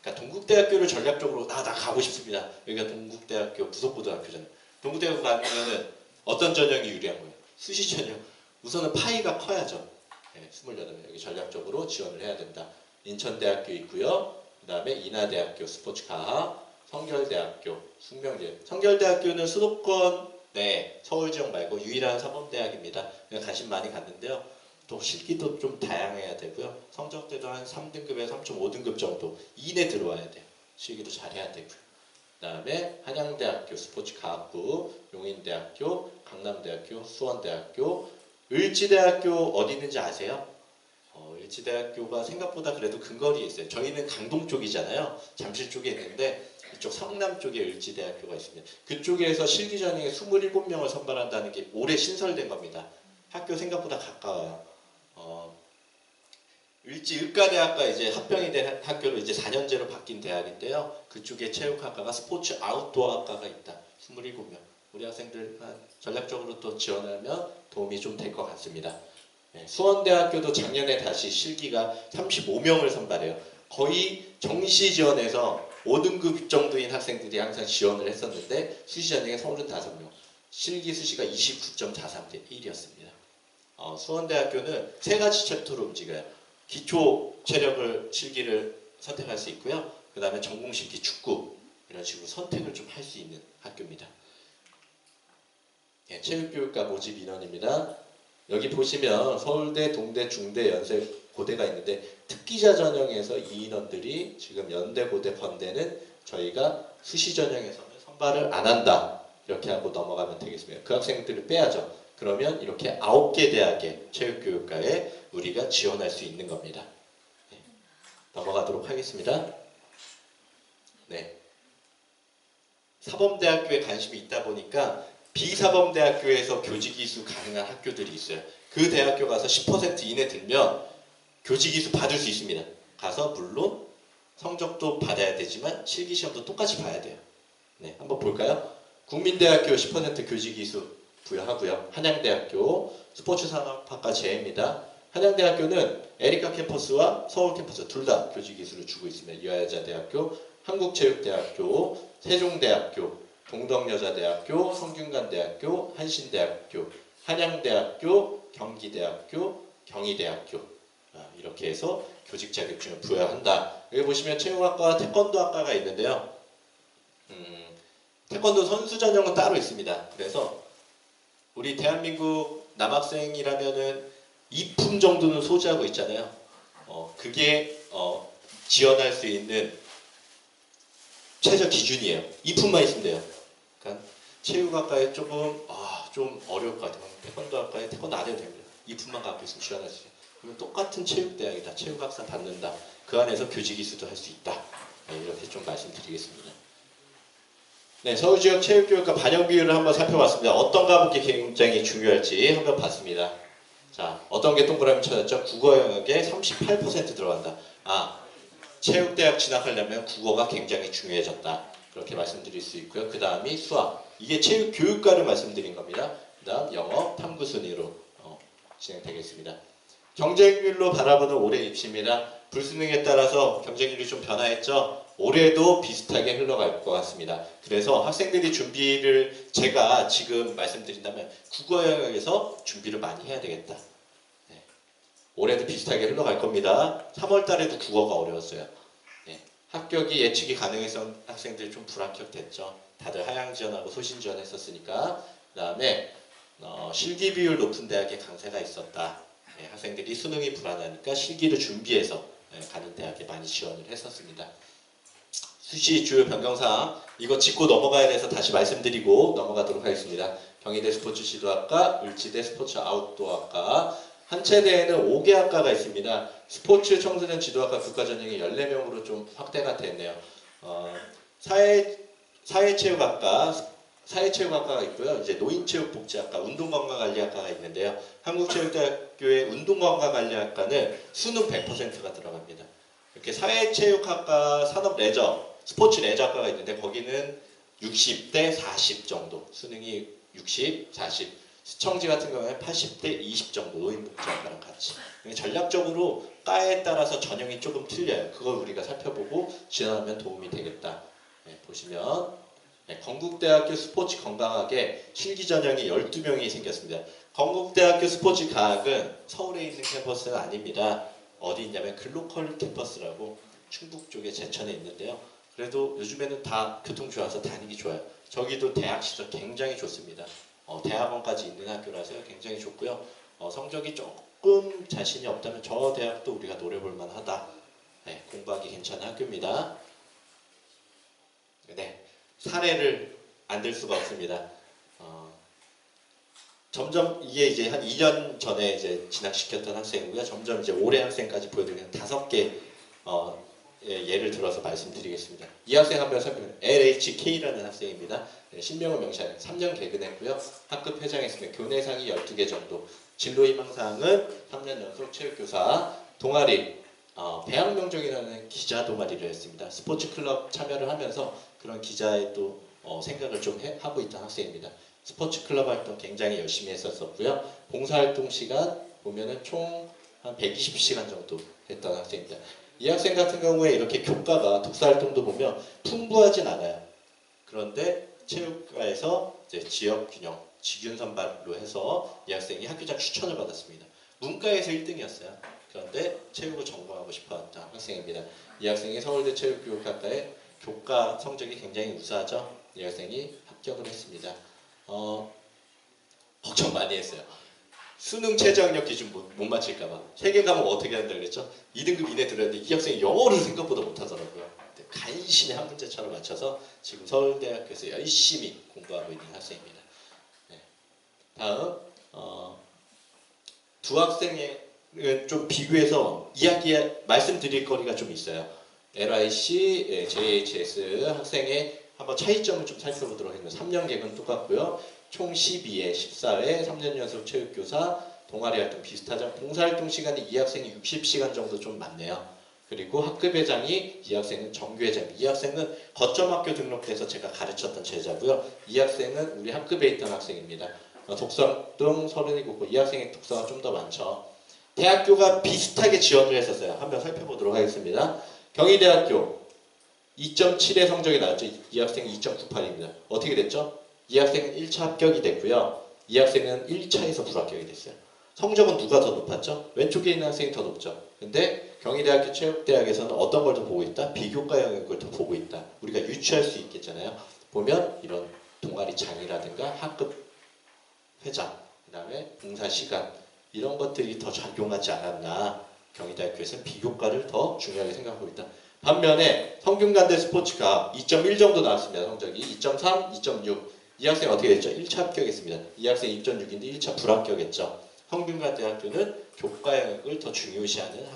그러니까 동국대학교를 전략적으로 나 가고 싶습니다. 여기가 동국대학교 부속고등학교잖아요. 동국대학교 가면은 어떤 전형이 유리한 거예요? 수시 전형. 우선은 파이가 커야죠. 28명 여기 전략적으로 지원을 해야 된다. 인천대학교 있고요. 그 다음에 인하대학교 스포츠과학, 성결대학교, 숙명대. 성결대학교는 수도권 서울 지역 말고 유일한 사범대학입니다. 관심 많이 갔는데요. 또 실기도 좀 다양해야 되고요. 성적대도 한 3등급에서 3.5등급 정도 이내 들어와야 돼요. 실기도 잘해야 되고요. 그 다음에 한양대학교 스포츠과학부, 용인대학교, 강남대학교, 수원대학교, 을지대학교 어디 있는지 아세요? 을지대학교가 생각보다 그래도 근거리에 있어요. 저희는 강동 쪽이잖아요. 잠실 쪽에 있는데 이쪽 성남 쪽에 을지대학교가 있습니다. 그쪽에서 실기전형에 27명을 선발한다는 게 올해 신설된 겁니다. 학교 생각보다 가까워요. 을지을과대학과 이제 합병이 된 학교로 이제 4년제로 바뀐 대학인데요. 그쪽에 체육학과가 스포츠 아웃도어 학과가 있다. 27명. 우리 학생들 전략적으로 또 지원하면 도움이 좀 될 것 같습니다. 수원대학교도 작년에 다시 실기가 35명을 선발해요. 거의 정시 지원에서 5등급 정도인 학생들이 항상 지원을 했었는데 수시 전형에 35명. 실기 수시가 29.43대 1이었습니다. 수원대학교는 세 가지 챕터로 움직여요. 기초 체력을 실기를 선택할 수 있고요. 그 다음에 전공 실기 축구 이런 식으로 선택을 좀 할 수 있는 학교입니다. 체육교육과 모집 인원입니다. 여기 보시면 서울대, 동대, 중대, 연세, 고대가 있는데 특기자 전형에서 이 인원들이 지금 연대, 고대, 건대는 저희가 수시 전형에서는 선발을 안 한다. 이렇게 하고 넘어가면 되겠습니다. 그 학생들을 빼야죠. 그러면 이렇게 9개 대학의 체육교육과에 우리가 지원할 수 있는 겁니다. 넘어가도록 하겠습니다. 사범대학교에 관심이 있다 보니까 비사범대학교에서 교직이수 가능한 학교들이 있어요. 그 대학교 가서 10% 이내 들면 교직이수 받을 수 있습니다. 가서 물론 성적도 받아야 되지만 실기시험도 똑같이 봐야 돼요. 한번 볼까요? 국민대학교 10% 교직이수 부여하고요. 한양대학교 스포츠산업학과 제입니다. 한양대학교는 에리카 캠퍼스와 서울 캠퍼스 둘 다 교직이수를 주고 있습니다. 여자대학교, 한국체육대학교, 세종대학교, 동덕여자대학교, 성균관대학교, 한신대학교, 한양대학교, 경기대학교, 경희대학교 이렇게 해서 교직 자격증을 부여한다. 여기 보시면 체육학과, 태권도학과가 있는데요. 태권도 선수 전형은 따로 있습니다. 그래서 우리 대한민국 남학생이라면은 2품 정도는 소지하고 있잖아요. 그게 지원할 수 있는 최저 기준이에요. 2품만 있으면 돼요. 그러니까 체육학과에 좀 어려울 것 같아요. 태권도학과에 태권도 안 해도 됩니다. 2품만 갖고 있으면 지원할 수 있어요. 그러면 똑같은 체육대학이다. 체육학사 받는다. 그 안에서 교직이수도 할 수 있다. 이렇게 좀 말씀드리겠습니다. 서울지역 체육교육과 반영 비율을 한번 살펴봤습니다. 어떤 과목이 굉장히 중요할지 한번 봤습니다. 자, 어떤 게 동그라미 쳐졌죠? 국어 영역에 38% 들어간다. 체육대학 진학하려면 국어가 굉장히 중요해졌다. 그렇게 말씀드릴 수 있고요. 그 다음이 수학. 이게 체육교육과를 말씀드린 겁니다. 그 다음 영어, 탐구 순위로 진행되겠습니다. 경쟁률로 바라보는 올해 입시입니다. 불수능에 따라서 경쟁률이 좀 변화했죠. 올해도 비슷하게 흘러갈 것 같습니다. 그래서 학생들이 준비를 제가 지금 말씀드린다면 국어 영역에서 준비를 많이 해야 되겠다. 네. 올해도 비슷하게 흘러갈 겁니다. 3월 달에도 국어가 어려웠어요. 네. 합격이 예측이 가능했던 학생들이 좀 불합격됐죠. 다들 하향 지원하고 소신 지원했었으니까. 그 다음에 실기 비율 높은 대학에 강세가 있었다. 네. 학생들이 수능이 불안하니까 실기를 준비해서 가는 대학에 많이 지원을 했었습니다. 수시 주요 변경사항 이거 짚고 넘어가야 돼서 다시 말씀드리고 넘어가도록 하겠습니다. 경희대 스포츠 지도학과, 을지대 스포츠 아웃도어학과, 한체대에는 5개 학과가 있습니다. 스포츠 청소년 지도학과 교과전형이 14명으로 좀 확대가 됐네요. 사회체육학과가 있고요. 이제 노인체육복지학과, 운동건강관리학과가 있는데요. 한국체육대학교의 운동건강관리학과는 수능 100%가 들어갑니다. 이렇게 사회체육학과, 산업레저, 스포츠 레저학과가 있는데 거기는 60대 40 정도, 수능이 60, 40. 시청지 같은 경우에는 80대 20 정도, 노인복지학과랑 같이. 전략적으로 과에 따라서 전형이 조금 틀려요. 그걸 우리가 살펴보고 지원하면 도움이 되겠다. 네, 보시면 건국대학교 스포츠 건강학에 실기 전형이 12명이 생겼습니다. 건국대학교 스포츠 과학은 서울에 있는 캠퍼스는 아닙니다. 어디 있냐면 글로컬 캠퍼스라고 충북 쪽에 제천에 있는데요. 그래도 요즘에는 다 교통 좋아서 다니기 좋아요. 저기도 대학 시절 굉장히 좋습니다. 대학원까지 있는 학교라서 굉장히 좋고요. 성적이 조금 자신이 없다면 저 대학도 우리가 노려볼 만하다. 네, 공부하기 괜찮은 학교입니다. 네, 사례를 안 들 수가 없습니다. 점점 이게 이제 한 2년 전에 이제 진학시켰던 학생이고요. 점점 이제 올해 학생까지 보여드리는 5개 예를 들어서 말씀드리겠습니다. 이 학생 한번 살펴보면 LHK라는 학생입니다. 네, 신명을 명시하는 3년 개근했고요. 학급 회장했으면 교내상이 12개 정도. 진로희망사항은 3년 연속 체육교사, 동아리, 배학명정이라는 기자 동아리를 했습니다. 스포츠클럽 참여를 하면서 그런 기자의 또 생각을 좀 하고 있던 학생입니다. 스포츠클럽 활동 굉장히 열심히 했었고요. 봉사활동 시간 보면은 총 한 120시간 정도 했던 학생입니다. 이 학생 같은 경우에 이렇게 교과가 독서활동도 보면 풍부하진 않아요. 그런데 체육과에서 이제 지역균형, 직윤 선발로 해서 이 학생이 학교장 추천을 받았습니다. 문과에서 1등이었어요. 그런데 체육을 전공하고 싶어했던 학생입니다. 이 학생이 서울대 체육교육학과의 교과 성적이 굉장히 우수하죠. 이 학생이 합격을 했습니다. 걱정 많이 했어요. 수능 최저학력 기준 못 맞힐까봐. 3개 과목 어떻게 한다 그랬죠? 2등급 이내 들었는데 이 학생이 영어를 생각보다 못하더라고요. 간신히 한 문제차로 맞춰서 지금 서울대학교에서 열심히 공부하고 있는 학생입니다. 네. 다음 두 학생은 좀 비교해서 이야기에 말씀드릴 거리가 좀 있어요. LIC, JHS 학생의 한번 차이점을 좀 살펴보도록 하겠습니다. 3년 개근 똑같고요. 총 12회, 14회, 3년 연속 체육교사, 동아리 활동 비슷하죠. 봉사활동 시간이 이 학생이 60시간 정도 좀 많네요. 그리고 학급회장이 이 학생은 정규회장. 이 학생은 거점학교 등록돼서 제가 가르쳤던 제자고요. 이 학생은 우리 학급에 있던 학생입니다. 독서활동 37곳. 이 학생의 독서가 좀 더 많죠. 대학교가 비슷하게 지원을 했었어요. 한번 살펴보도록 하겠습니다. 경희대학교 2.7의 성적이 나왔죠. 이 학생이 2.98입니다. 어떻게 됐죠? 이 학생은 1차 합격이 됐고요. 이 학생은 1차에서 불합격이 됐어요. 성적은 누가 더 높았죠? 왼쪽에 있는 학생이 더 높죠. 근데 경희대학교 체육대학에서는 어떤 걸 더 보고 있다? 비교과 영역을 더 보고 있다. 우리가 유추할 수 있겠잖아요. 보면 이런 동아리장이라든가 학급 회장, 그 다음에 봉사시간 이런 것들이 더 작용하지 않았나. 경희대학교에서는 비교과를 더 중요하게 생각하고 있다. 반면에 성균관대 스포츠가 2.1 정도 나왔습니다. 성적이 2.3, 2.6. 이 학생 어떻게 됐죠? 1차 합격했습니다. 이 학생 2.6인데 1차 불합격했죠. 성균관대학교는 교과 영역을 더 중요시하는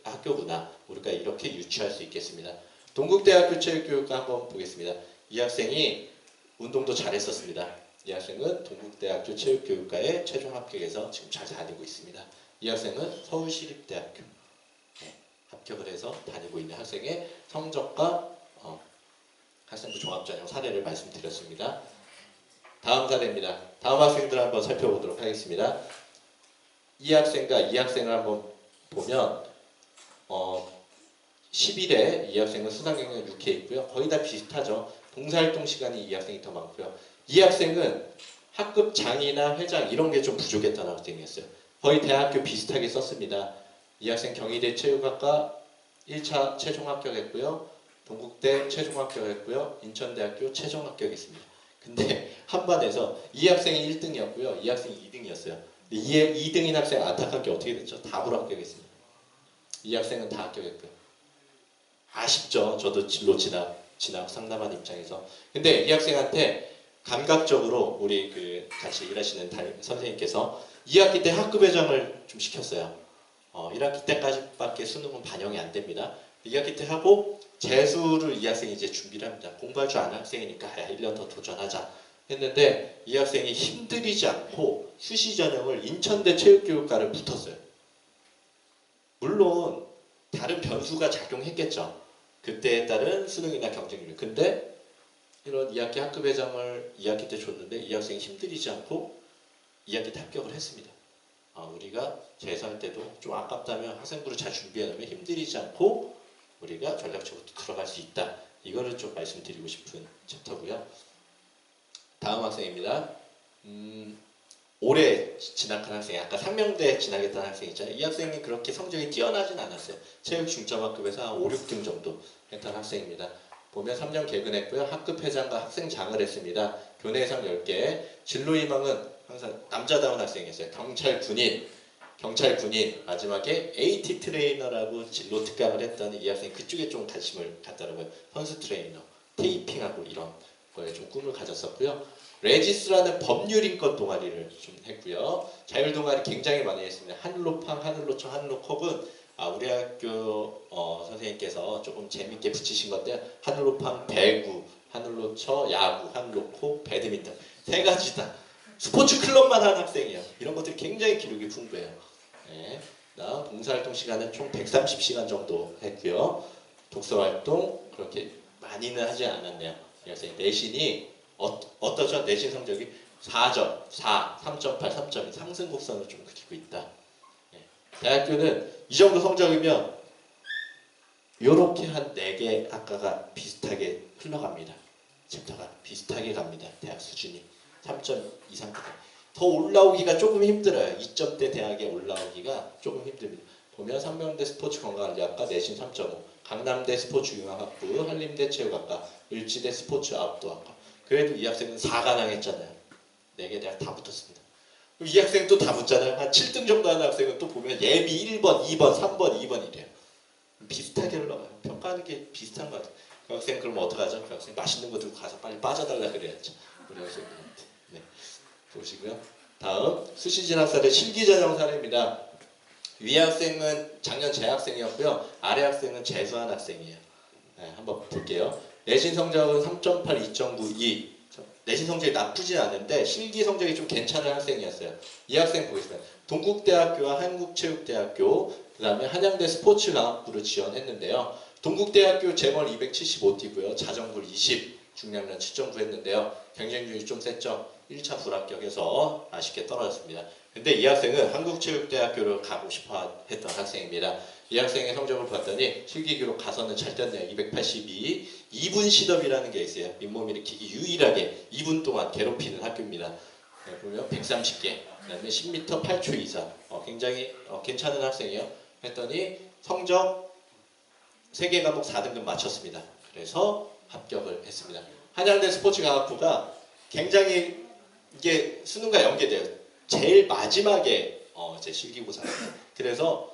학교구나. 우리가 이렇게 유추할 수 있겠습니다. 동국대학교 체육교육과 한번 보겠습니다. 이 학생이 운동도 잘했었습니다. 이 학생은 동국대학교 체육교육과에 최종 합격해서 지금 잘 다니고 있습니다. 이 학생은 서울시립대학교 합격을 해서 다니고 있는 학생의 성적과 학생부 종합전형 사례를 말씀드렸습니다. 다음 사례입니다. 다음 학생들 한번 살펴보도록 하겠습니다. 이 학생과 이 학생을 한번 보면 10일에 이 학생은 수상 경력 6회 있고요. 거의 다 비슷하죠. 봉사활동 시간이 이 학생이 더 많고요. 이 학생은 학급 장이나 회장 이런 게 좀 부족했던 학생이었어요. 거의 대학교 비슷하게 썼습니다. 이 학생 경희대 체육학과 1차 최종 합격했고요. 동국대 최종 합격했고요. 인천대학교 최종 합격했습니다. 근데 한 반에서 이 학생이 1등이었고요. 이 학생이 2등이었어요. 이 2등인 학생 안타깝게 어떻게 됐죠? 다 불합격했습니다. 이 학생은 다 합격했고요. 아쉽죠. 저도 진로 진학 상담하는 입장에서. 근데 이 학생한테 감각적으로 우리 그 같이 일하시는 선생님께서 2학기 때 학급회장을 좀 시켰어요. 1학기 때까지밖에 수능은 반영이 안 됩니다. 2학기 때 하고 재수를 이 학생이 이제 준비를 합니다. 공부할 줄 아는 학생이니까 1년 더 도전하자 했는데 이 학생이 힘들이지 않고 수시 전형을 인천대 체육교육과를 붙었어요. 물론 다른 변수가 작용했겠죠. 그때에 따른 수능이나 경쟁률. 근데 이런 2학기 학급회장을 2학기 때 줬는데 이 학생이 힘들이지 않고 2학기 때 합격을 했습니다. 우리가 재수할 때도 좀 아깝다면 학생부를 잘 준비해놓으면 힘들이지 않고 우리가 전략적으로 들어갈 수 있다. 이거를 좀 말씀드리고 싶은 챕터고요. 다음 학생입니다. 올해 진학한 학생, 아까 상명대 진학했던 학생 있잖아요. 이 학생이 그렇게 성적이 뛰어나진 않았어요. 체육 중점학급에서 한 5, 6등 정도 했던 학생입니다. 보면 3년 개근했고요. 학급회장과 학생장을 했습니다. 교내상 10개. 진로 희망은 항상 남자다운 학생이었어요. 경찰 군인, 마지막에 AT 트레이너라고 진로 특강을 했더니 이 학생이 그쪽에 좀 관심을 갖더라고요. 선수 트레이너, 테이핑하고 이런 거에 좀 꿈을 가졌었고요. 레지스라는 법률인권 동아리를 좀 했고요. 자율 동아리 굉장히 많이 했습니다. 하늘로팡, 하늘로청, 하늘로컵은 우리 학교 선생님께서 조금 재밌게 붙이신 건데 하늘로팡 배구, 하늘로쳐 야구, 하늘로코 배드민턴 세 가지 다 스포츠 클럽만 한 학생이에요. 이런 것들이 굉장히 기록이 풍부해요. 네. 다음 봉사활동 시간은 총 130시간 정도 했고요. 독서활동 그렇게 많이는 하지 않았네요. 그래서 내신이 어떠죠? 내신 성적이 4점, 4, 3.8, 3.2 상승 곡선을 좀 그리고 있다. 네. 대학교는 이 정도 성적이면 이렇게 한 4개 학과가 비슷하게 흘러갑니다. 챕터가 비슷하게 갑니다. 대학 수준이 3.2, 3.9. 더 올라오기가 조금 힘들어요. 2점대 대학에 올라오기가 조금 힘듭니다. 보면 상명대 스포츠건강관리학과 내신 3.5, 강남대 스포츠융합학부, 한림대 체육학과, 을지대 스포츠 아웃도어학과. 그래도 이 학생은 4관왕 했잖아요. 4개 대학 다 붙었습니다. 그럼 이 학생 또 다 붙잖아요. 한 7등 정도 하는 학생은 또 보면 예비 1번, 2번, 3번, 2번 이래요. 비슷하게 흘러가요. 평가하는 게 비슷한 것 같아요. 그 학생 그럼 어떡하죠? 그 학생 맛있는 거 들고 가서 빨리 빠져달라 그래야죠. 우리 학생들한테. 네. 보시고요. 다음 수시진학사례 실기전형 사례입니다. 위 학생은 작년 재학생이었고요. 아래 학생은 재수한 학생이에요. 네, 한번 볼게요. 내신 성적은 3.8, 2.9, 2. 내신 성적이 나쁘진 않은데 실기 성적이 좀 괜찮은 학생이었어요. 이 학생 보겠습니다. 동국대학교와 한국체육대학교, 그 다음에 한양대 스포츠과학부를 지원했는데요. 동국대학교 재멀 275뛰고요. 자전거 20, 중량량 7.9 했는데요. 경쟁률이 좀 셌죠. 1차 불합격해서 아쉽게 떨어졌습니다. 근데 이 학생은 한국체육대학교를 가고 싶어 했던 학생입니다. 이 학생의 성적을 봤더니 실기 기록 가서는 잘 뛰었네요. 282. 2분 시덥이라는 게 있어요. 잇몸 일으키기 유일하게 2분 동안 괴롭히는 학교입니다. 네, 보면 130개, 그 다음에 10m 8초 이상. 굉장히 괜찮은 학생이에요. 했더니 성적 3개 과목 4등급 맞췄습니다. 그래서 합격을 했습니다. 한양대 스포츠과학부가 굉장히 이게 수능과 연계돼요. 제일 마지막에 제 실기고사입니다. 그래서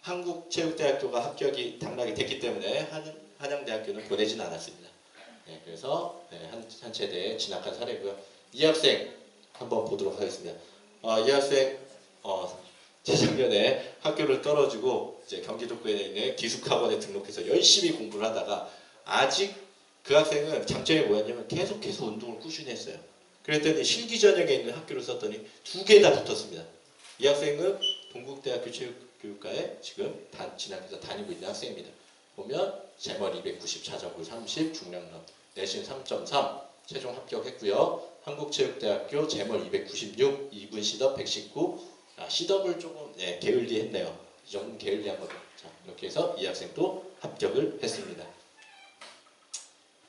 한국체육대학교가 합격이 당락이 됐기 때문에 한양대학교는 보내진 않았습니다. 네, 그래서 한 체대에 진학한 사례고요. 이 학생 한번 보도록 하겠습니다. 이 학생 재작년에 학교를 떨어지고 이제 경기도권에 있는 기숙학원에 등록해서 열심히 공부를 하다가 아직 그 학생은 장점이 뭐였냐면 계속해서 운동을 꾸준히 했어요. 그랬더니 실기전형에 있는 학교를 썼더니 2개 다 붙었습니다. 이 학생은 동국대학교 체육교육과에 지금 진학해서 다니고 있는 학생입니다. 보면 재멀 290, 자전거 30, 중량론 내신 3.3 최종 합격했고요. 한국체육대학교 재멀 296, 2분 시덥 119 시덥을 조금 게을리했네요. 이 정도는 게을리한 거죠. 자, 이렇게 해서 이 학생도 합격을 했습니다.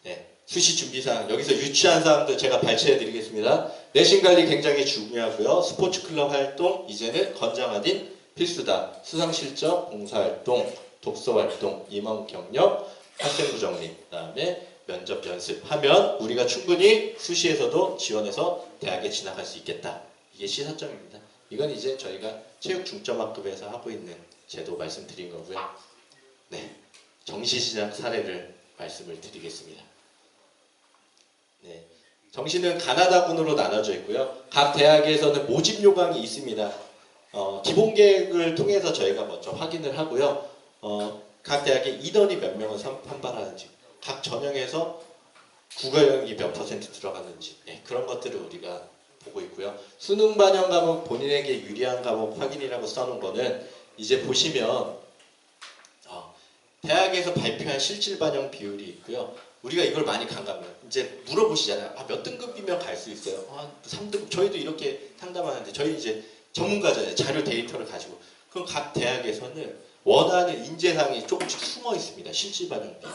네, 수시 준비사항 여기서 유치한 사항도 제가 발췌해 드리겠습니다. 내신 관리 굉장히 중요하고요. 스포츠 클럽 활동 이제는 건장 아닌 필수다. 수상 실적, 봉사 활동, 독서 활동, 임원 경력, 학생부 정리, 그다음에 면접 연습하면 우리가 충분히 수시에서도 지원해서 대학에 진학할 수 있겠다. 이게 시사점입니다. 이건 이제 저희가 체육 중점학급에서 하고 있는 제도 말씀드린 거고요. 네, 정시시작 사례를 말씀을 드리겠습니다. 네, 정시는 가나다군으로 나눠져 있고요. 각 대학에서는 모집 요강이 있습니다. 기본 계획을 통해서 저희가 먼저 확인을 하고요. 각 대학의 인원이 몇 명을 선발하는지, 각 전형에서 국어 영역이 몇 퍼센트 들어갔는지, 네, 그런 것들을 우리가 보고 있고요. 수능 반영 과목 본인에게 유리한 과목 확인이라고 써놓은 거는 이제 보시면 대학에서 발표한 실질 반영 비율이 있고요. 우리가 이걸 많이 간과합니다. 이제 물어보시잖아요. 몇 등급이면 갈 수 있어요? 3등급. 저희도 이렇게 상담하는데 저희 이제 전문가잖아요. 자료 데이터를 가지고. 그럼 각 대학에서는 원하는 인재상이 조금씩 숨어 있습니다. 실질 반영 비율.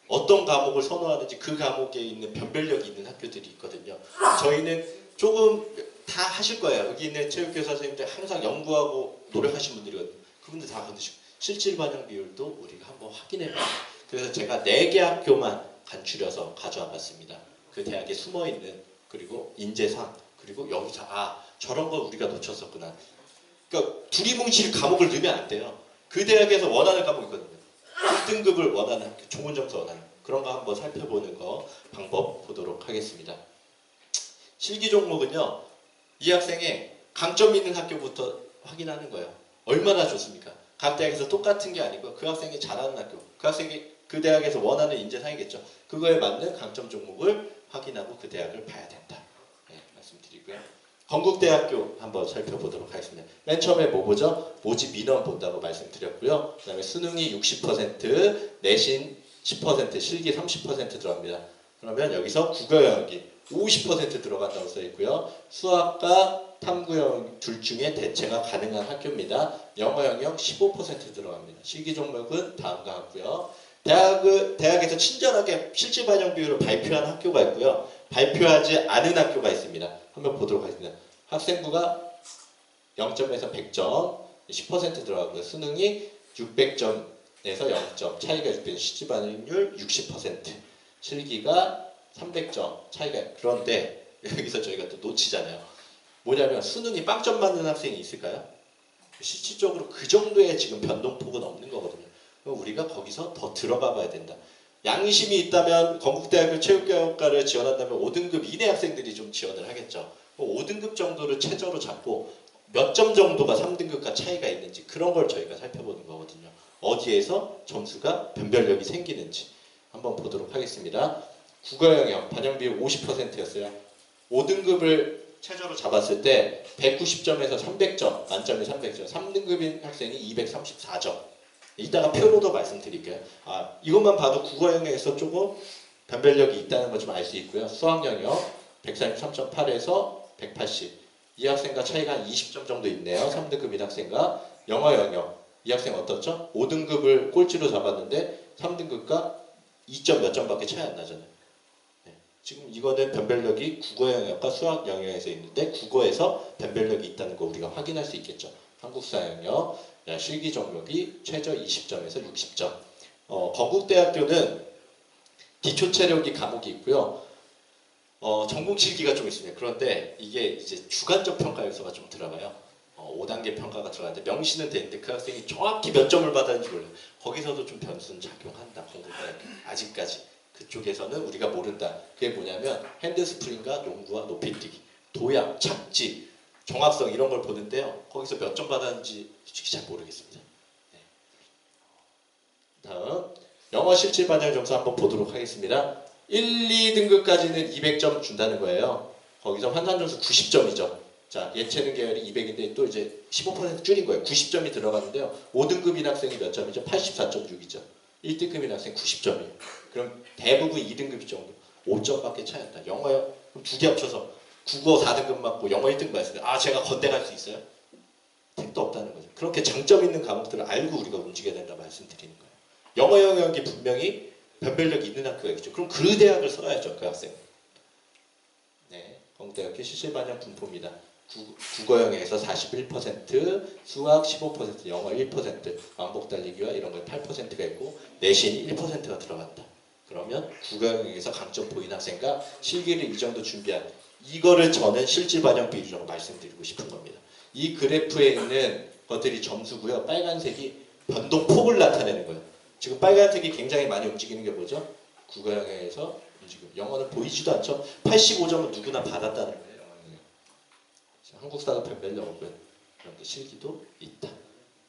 어떤 과목을 선호하는지 그 과목에 있는 변별력이 있는 학교들이 있거든요. 저희는 조금 다 하실 거예요. 여기 있는 체육교사 선생님들 항상 연구하고 노력하신 분들이거든요. 그분들 다 건드시고 실질 반영 비율도 우리가 한번 확인해봐요. 그래서 제가 4개 학교만 간추려서 가져와 봤습니다. 그 대학에 숨어있는 그리고 인재상 그리고 여기서 저런 걸 우리가 놓쳤었구나. 그러니까 두리뭉실 과목을 넣으면 안 돼요. 그 대학에서 원하는 과목이 있거든요. 1등급을 원하는 학교, 좋은 점수 원하는 그런 거 한번 살펴보는 거 방법 보도록 하겠습니다. 실기 종목은요. 이 학생의 강점 있는 학교부터 확인하는 거예요. 얼마나 좋습니까? 각 대학에서 똑같은 게 아니고 그 학생이 잘하는 학교, 그 학생이 그 대학에서 원하는 인재상이겠죠. 그거에 맞는 강점 종목을 확인하고 그 대학을 봐야 된다. 네, 말씀드리고요. 건국대학교 한번 살펴보도록 하겠습니다. 맨 처음에 뭐 보죠? 모집 인원 본다고 말씀드렸고요. 그 다음에 수능이 60%, 내신 10%, 실기 30% 들어갑니다. 그러면 여기서 국어 영역이 50% 들어간다고 써 있고요. 수학과 탐구 영역 둘 중에 대체가 가능한 학교입니다. 영어 영역 15% 들어갑니다. 실기 종목은 다음과 같고요. 대학에서 친절하게 실질 반영 비율을 발표한 학교가 있고요. 발표하지 않은 학교가 있습니다. 한번 보도록 하겠습니다. 학생부가 0점에서 100점, 10% 들어가고요. 수능이 600점에서 0점, 차이가 600점, 실질 반영률 60%, 실기가 300점, 차이가. 그런데 여기서 저희가 또 놓치잖아요. 뭐냐면 수능이 빵점 맞는 학생이 있을까요? 실질적으로 그 정도의 지금 변동폭은 없는 거거든요. 그럼 우리가 거기서 더 들어가 봐야 된다. 양심이 있다면 건국대학교 체육교육과를 지원한다면 5등급 이내 학생들이 좀 지원을 하겠죠. 5등급 정도를 최저로 잡고 몇 점 정도가 3등급과 차이가 있는지 그런 걸 저희가 살펴보는 거거든요. 어디에서 점수가 변별력이 생기는지 한번 보도록 하겠습니다. 국어 영역 반영 비율 50%였어요. 5등급을 최저로 잡았을 때 190점에서 300점, 만점이 300점, 3등급인 학생이 234점. 이따가 표로도 말씀드릴게요. 이것만 봐도 국어 영역에서 조금 변별력이 있다는 걸 좀 알 수 있고요. 수학 영역 143.8에서 180. 이 학생과 차이가 한 20점 정도 있네요. 3등급인 학생과. 영어 영역 이 학생 어떻죠? 5등급을 꼴찌로 잡았는데 3등급과 2점 몇 점밖에 차이 안 나잖아요. 네. 지금 이거는 변별력이 국어 영역과 수학 영역에서 있는데 국어에서 변별력이 있다는 거 우리가 확인할 수 있겠죠. 한국사 영역 실기 종목이 최저 20점에서 60점. 건국대학교는 기초체력이 과목이 있고요. 전공 실기가 좀 있습니다. 그런데 이게 이제 주관적 평가 요소가 좀 들어가요. 5단계 평가가 들어가는데 명시는 되는데 그 학생이 정확히 몇 점을 받았는지 몰라요. 거기서도 좀 변수는 작용한다. 건국대학교 아직까지 그쪽에서는 우리가 모른다. 그게 뭐냐면 핸드스프링과 농구와 높이뛰기, 도약, 착지, 정확성 이런 걸 보는데요. 거기서 몇 점 받았는지 솔직히 잘 모르겠습니다. 네. 다음 영어 실질 반영 점수 한번 보도록 하겠습니다. 1, 2등급까지는 200점 준다는 거예요. 거기서 환산 점수 90점이죠. 자, 예체능 계열이 200인데 또 이제 15% 줄인 거예요. 90점이 들어가는데요. 5등급인 학생이 몇 점이죠? 84.6이죠. 1등급인 학생 90점이에요. 그럼 대부분 2등급 정도 5점밖에 차이 안 나. 영어요? 그럼 두 개 합쳐서 국어 4등급 맞고 영어 1등급 맞으면 제가 건대갈 수 있어요? 택도 없다는 거죠. 그렇게 장점 있는 과목들을 알고 우리가 움직여야 된다 말씀드리는 거예요. 영어 영역이 분명히 변별력이 있는 학교가 있죠. 그럼 그 대학을 써야죠, 그 학생. 네, 건국대학교 실질반영 분포입니다. 국어 영역에서 41%, 수학 15%, 영어 1%, 왕복 달리기와 이런 거 8%가 있고 내신이 1%가 들어간다. 그러면 국어 영역에서 강점 보인 학생과 실기를 이 정도 준비한 이거를 저는 실질 반영 비율이라고 말씀드리고 싶은 겁니다. 이 그래프에 있는 것들이 점수고요. 빨간색이 변동폭을 나타내는 거예요. 지금 빨간색이 굉장히 많이 움직이는 게 뭐죠? 국어 영역에서 움직임. 영어는 보이지도 않죠. 85점은 누구나 받았다는 거예요. 영어는. 한국사도 변별력 없고요. 그런데 실기도 있다.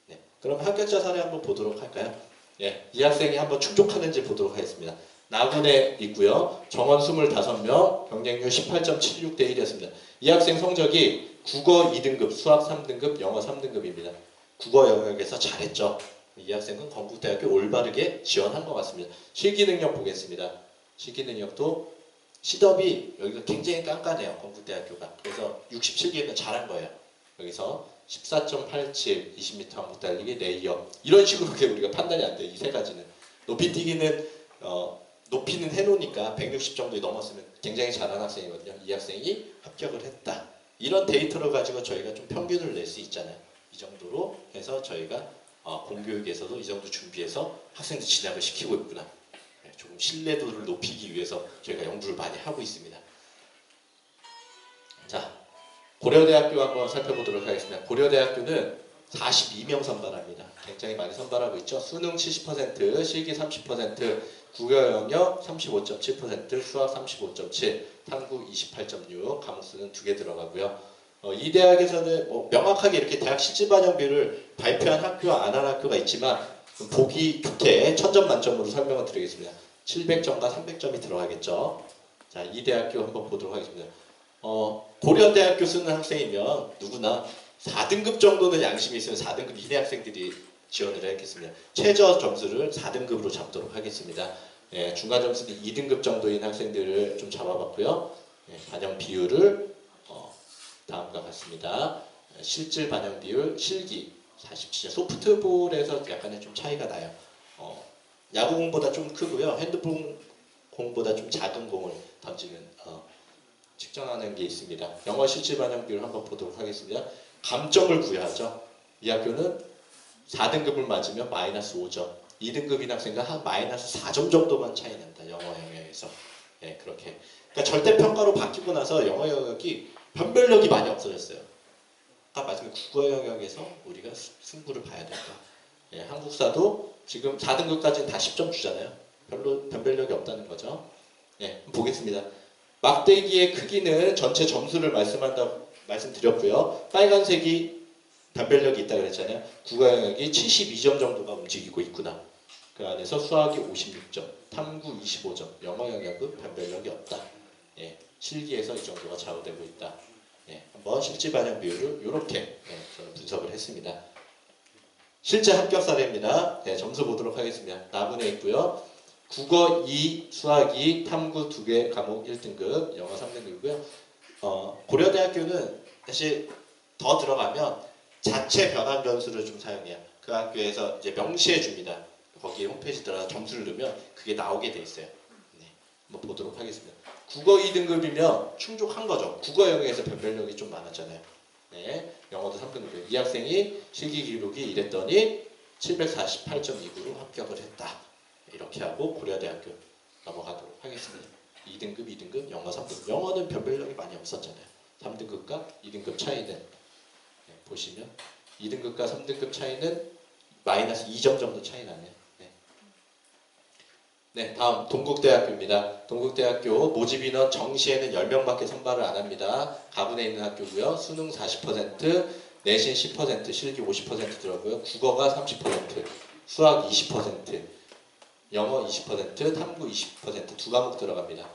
네. 그럼 합격자 사례 한번 보도록 할까요? 예, 이 학생이 한번 충족하는지 보도록 하겠습니다. 나군에 있고요. 정원 25명, 경쟁률 18.76대 1이었습니다. 이 학생 성적이 국어 2등급, 수학 3등급, 영어 3등급입니다. 국어 영역에서 잘했죠. 이 학생은 건국대학교 올바르게 지원한 것 같습니다. 실기 능력 보겠습니다. 실기 능력도 시덥이 여기가 굉장히 깐깐해요. 건국대학교가. 그래서 67개는 잘한 거예요. 여기서 14.87, 20m 항복 달리기, 레이업 이런 식으로 우리가 판단이 안 돼요. 이 세 가지는. 높이뛰기는 높이는 해놓으니까 160 정도에 넘었으면 굉장히 잘한 학생이거든요. 이 학생이 합격을 했다. 이런 데이터를 가지고 저희가 좀 평균을 낼 수 있잖아요. 이 정도로 해서 저희가 공교육에서도 이 정도 준비해서 학생들 진학을 시키고 있구나. 조금 신뢰도를 높이기 위해서 저희가 연구를 많이 하고 있습니다. 자, 고려대학교 한번 살펴보도록 하겠습니다. 고려대학교는 42명 선발합니다. 굉장히 많이 선발하고 있죠. 수능 70%, 실기 30%, 국어 영역 35.7%, 수학 35.7, 탐구 28.6, 과목수는 2개 들어가고요. 이 대학에서는 명확하게 이렇게 대학 실질 반영비를 발표한 학교와 안 한 학교가 있지만 보기 좋게 1000점 만점으로 설명을 드리겠습니다. 700점과 300점이 들어가겠죠. 자, 이 대학교 한번 보도록 하겠습니다. 고려대학교 쓰는 학생이면 누구나 4등급 정도는 양심이 있으면 4등급 이내 학생들이 지원을 하겠습니다. 최저 점수를 4등급으로 잡도록 하겠습니다. 예, 중간 점수는 2등급 정도인 학생들을 좀 잡아봤고요. 예, 반영 비율을 다음과 같습니다. 실질 반영 비율, 실기 47. 소프트볼에서 약간의 좀 차이가 나요. 야구 공보다 좀 크고요. 핸드폰 공보다 좀 작은 공을 던지는 측정하는 게 있습니다. 영어 실질 반영 비율 한번 보도록 하겠습니다. 감점을 부여하죠. 이 학교는 4등급을 맞으면 마이너스 5점, 2등급인 학생과 한 마이너스 4점 정도만 차이 난다. 영어 영역에서. 예, 그렇게. 그러니까 절대평가로 바뀌고 나서 영어 영역이 변별력이 많이 없어졌어요. 아까 말씀드린 국어 영역에서 우리가 승부를 봐야 된다. 예, 한국사도 지금 4등급까지는 다 10점 주잖아요. 별로 변별력이 없다는 거죠. 예, 보겠습니다. 막대기의 크기는 전체 점수를 말씀드렸고요. 빨간색이 변별력이 있다 그랬잖아요. 국어 영역이 72점 정도가 움직이고 있구나. 그 안에서 수학이 56점, 탐구 25점, 영어 영역은 변별력이 없다. 예, 실기에서 이 정도가 좌우되고 있다. 예, 한번 실질 반영 비율을 이렇게 저는 분석을 했습니다. 실제 합격 사례입니다. 네, 점수 보도록 하겠습니다. 나군에 있고요. 국어 2, 수학 2, 탐구 2개 과목 1등급, 영어 3등급이고요. 고려대학교는 사실 더 들어가면 자체 변환 변수를 좀 사용해요. 그 학교에서 이제 명시해 줍니다. 거기 홈페이지 들어가서 점수를 넣으면 그게 나오게 돼 있어요. 네, 한번 보도록 하겠습니다. 국어 2등급이면 충족한 거죠. 국어 영역에서 변별력이 좀 많았잖아요. 네, 영어도 3등급이에요. 이 학생이 실기 기록이 이랬더니 748.29로 합격을 했다. 이렇게 하고 고려대학교 넘어가도록 하겠습니다. 2등급, 2등급, 영어 3등급. 영어는 변별력이 많이 없었잖아요. 3등급과 2등급 차이는 네, 보시면 2등급과 3등급 차이는 마이너스 2점 정도 차이 나네요. 네, 다음 동국대학교입니다. 동국대학교 모집 인원 정시에는 10명밖에 선발을 안 합니다. 가군에 있는 학교고요. 수능 40%, 내신 10%, 실기 50% 들어가고요. 국어가 30%, 수학 20%, 영어 20%, 탐구 20% 두 과목 들어갑니다.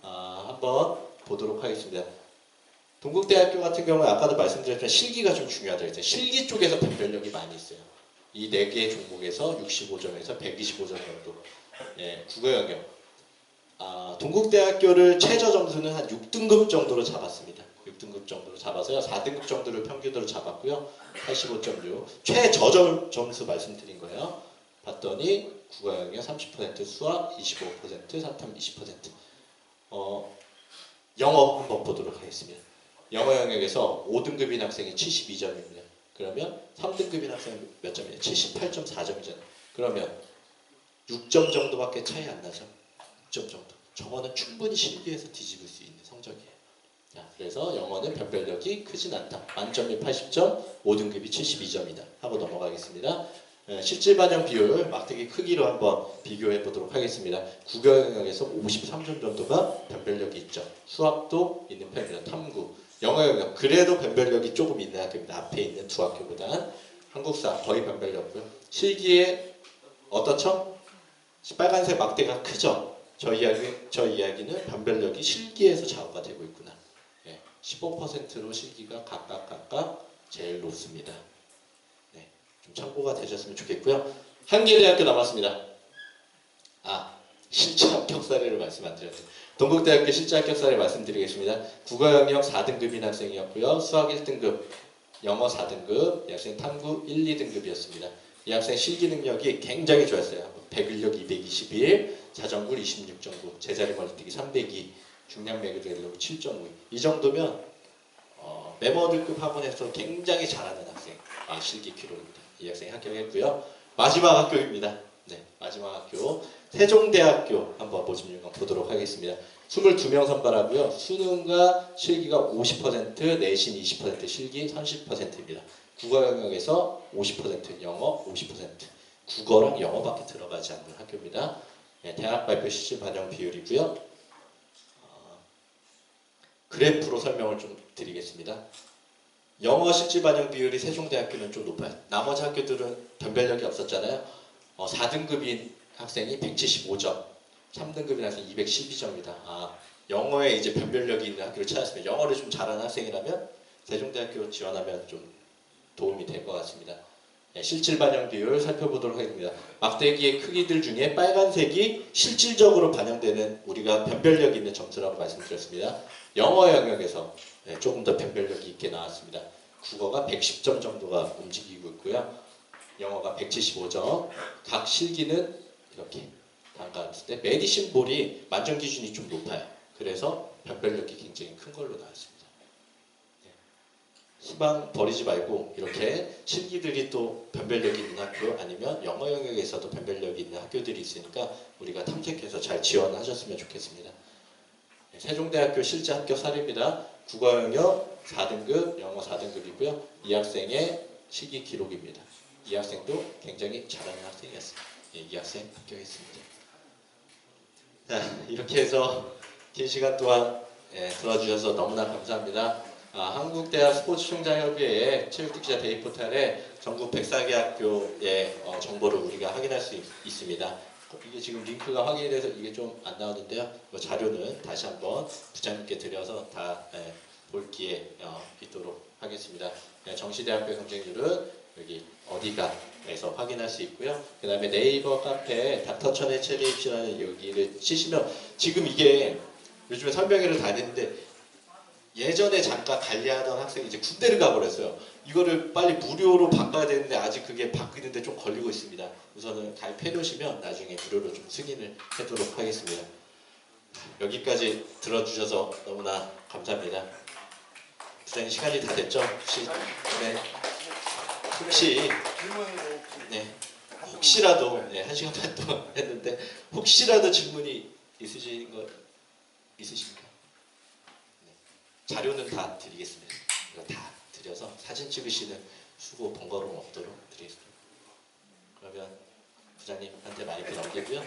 한번 보도록 하겠습니다. 동국대학교 같은 경우는 아까도 말씀드렸지만 실기가 좀 중요하다고 했잖아요. 실기 쪽에서 변별력이 많이 있어요. 이 4개의 종목에서 65점에서 125점 정도. 예, 국어 영역. 동국대학교를 최저 점수는 한 6등급 정도로 잡았습니다. 6등급 정도로 잡아서요. 4등급 정도를 평균으로 잡았고요. 85.6. 최저점 점수 말씀드린 거예요. 봤더니 국어 영역 30%, 수학 25%, 사탐 20%. 영어 한번 보도록 하겠습니다. 영어 영역에서 5등급인 학생이 72점입니다. 그러면 3등급인 학생은 몇 점이에요? 78.4점이잖아요. 그러면 6점 정도밖에 차이 안 나죠. 6점 정도. 저거는 충분히 실기에서 뒤집을 수 있는 성적이에요. 자, 그래서 영어는 변별력이 크진 않다. 만점이 80점, 5등급이 72점이다. 하고 넘어가겠습니다. 실질 반영 비율 막대기 크기로 한번 비교해 보도록 하겠습니다. 국어 영역에서 53점 정도가 변별력이 있죠. 수학도 있는 편입니다. 탐구, 영어 영역 그래도 변별력이 조금 있는 학교입니다. 앞에 있는 두 학교보다는. 한국사 거의 변별력고요. 실기에 어떻죠? 빨간색 막대가 크죠. 저 이야기는 변별력이 실기에서 좌우가 되고 있구나. 15%로 실기가 각각 제일 높습니다. 좀 참고가 되셨으면 좋겠고요. 한 개 대학교 남았습니다. 실제 합격 사례를 말씀 안 드렸어요. 동국대학교 실제 합격 사례 말씀드리겠습니다. 국어 영역 4등급인 학생이었고요. 수학 1등급, 영어 4등급, 이 학생 탐구 1, 2등급이었습니다. 이 학생 실기 능력이 굉장히 좋았어요. 배근력 221, 자전굴 26.9, 제자리 멀리뛰기 302, 중량 매그레일로 7.5. 이 정도면 메모들급 학원에서 굉장히 잘하는 학생 실기 기록입니다. 이 학생이 합격했고요. 마지막 학교입니다. 마지막 학교 세종대학교 한번 모집 요강 보도록 하겠습니다. 22명 선발하고요. 수능과 실기가 50%, 내신 20%, 실기 30%입니다. 국어 영역에서 50%, 영어 50%. 국어랑 영어밖에 들어가지 않는 학교입니다. 대학 발표 실질 반영 비율이고요. 그래프로 설명을 좀 드리겠습니다. 영어 실질 반영 비율이 세종대학교는 좀 높아요. 나머지 학교들은 변별력이 없었잖아요. 4등급인 학생이 175점, 3등급인 학생이 212점입니다. 영어에 이제 변별력이 있는 학교를 찾았습니다. 영어를 좀 잘하는 학생이라면 세종대학교 지원하면 좀 도움이 될 것 같습니다. 실질 반영 비율 살펴보도록 하겠습니다. 막대기의 크기들 중에 빨간색이 실질적으로 반영되는 우리가 변별력 있는 점수라고 말씀드렸습니다. 영어 영역에서 조금 더 변별력이 있게 나왔습니다. 국어가 110점 정도가 움직이고 있고요. 영어가 175점, 각 실기는 이렇게 단가했을 때 메디신 볼이 만점 기준이 좀 높아요. 그래서 변별력이 굉장히 큰 걸로 나왔습니다. 희망 버리지 말고 이렇게 실기들이 또 변별력이 있는 학교 아니면 영어 영역에서도 변별력이 있는 학교들이 있으니까 우리가 탐색해서 잘 지원하셨으면 좋겠습니다. 세종대학교 실제 합격 사례입니다. 국어 영역 4등급, 영어 4등급이고요. 이 학생의 실기 기록입니다. 이 학생도 굉장히 잘하는 학생이었습니다. 이 학생 합격했습니다. 자, 이렇게 해서 긴 시간 동안 들어주셔서 너무나 감사합니다. 한국대학 스포츠총장협의회 체육특기자 데이 포탈에 전국 104개 학교의 정보를 우리가 확인할 수 있습니다. 이게 지금 링크가 확인이 돼서 이게 좀 안 나오는데요. 이 자료는 다시 한번 부장님께 드려서 다 볼 기회 있도록 하겠습니다. 정시대학교 경쟁률은 여기 어디가에서 확인할 수 있고요. 그 다음에 네이버 카페 닥터천의 체리 입시라는 여기를 치시면 지금 이게 요즘에 설명회를 다녔는데 예전에 잠깐 관리하던 학생이 이제 군대를 가버렸어요. 이거를 빨리 무료로 바꿔야 되는데 아직 그게 바뀌는데 좀 걸리고 있습니다. 우선은 가입해 놓으시면 나중에 무료로 좀 승인을 하도록 하겠습니다. 여기까지 들어주셔서 너무나 감사합니다. 부장님 시간이 다 됐죠? 혹시라도 1시간 반 동안 했는데 혹시라도 질문이 있으신 거 있으십니까? 자료는 다 드리겠습니다. 이거 다 드려서 사진 찍으시는 수고 번거로움 없도록 드리겠습니다. 그러면 부장님한테 마이크 넘기고요.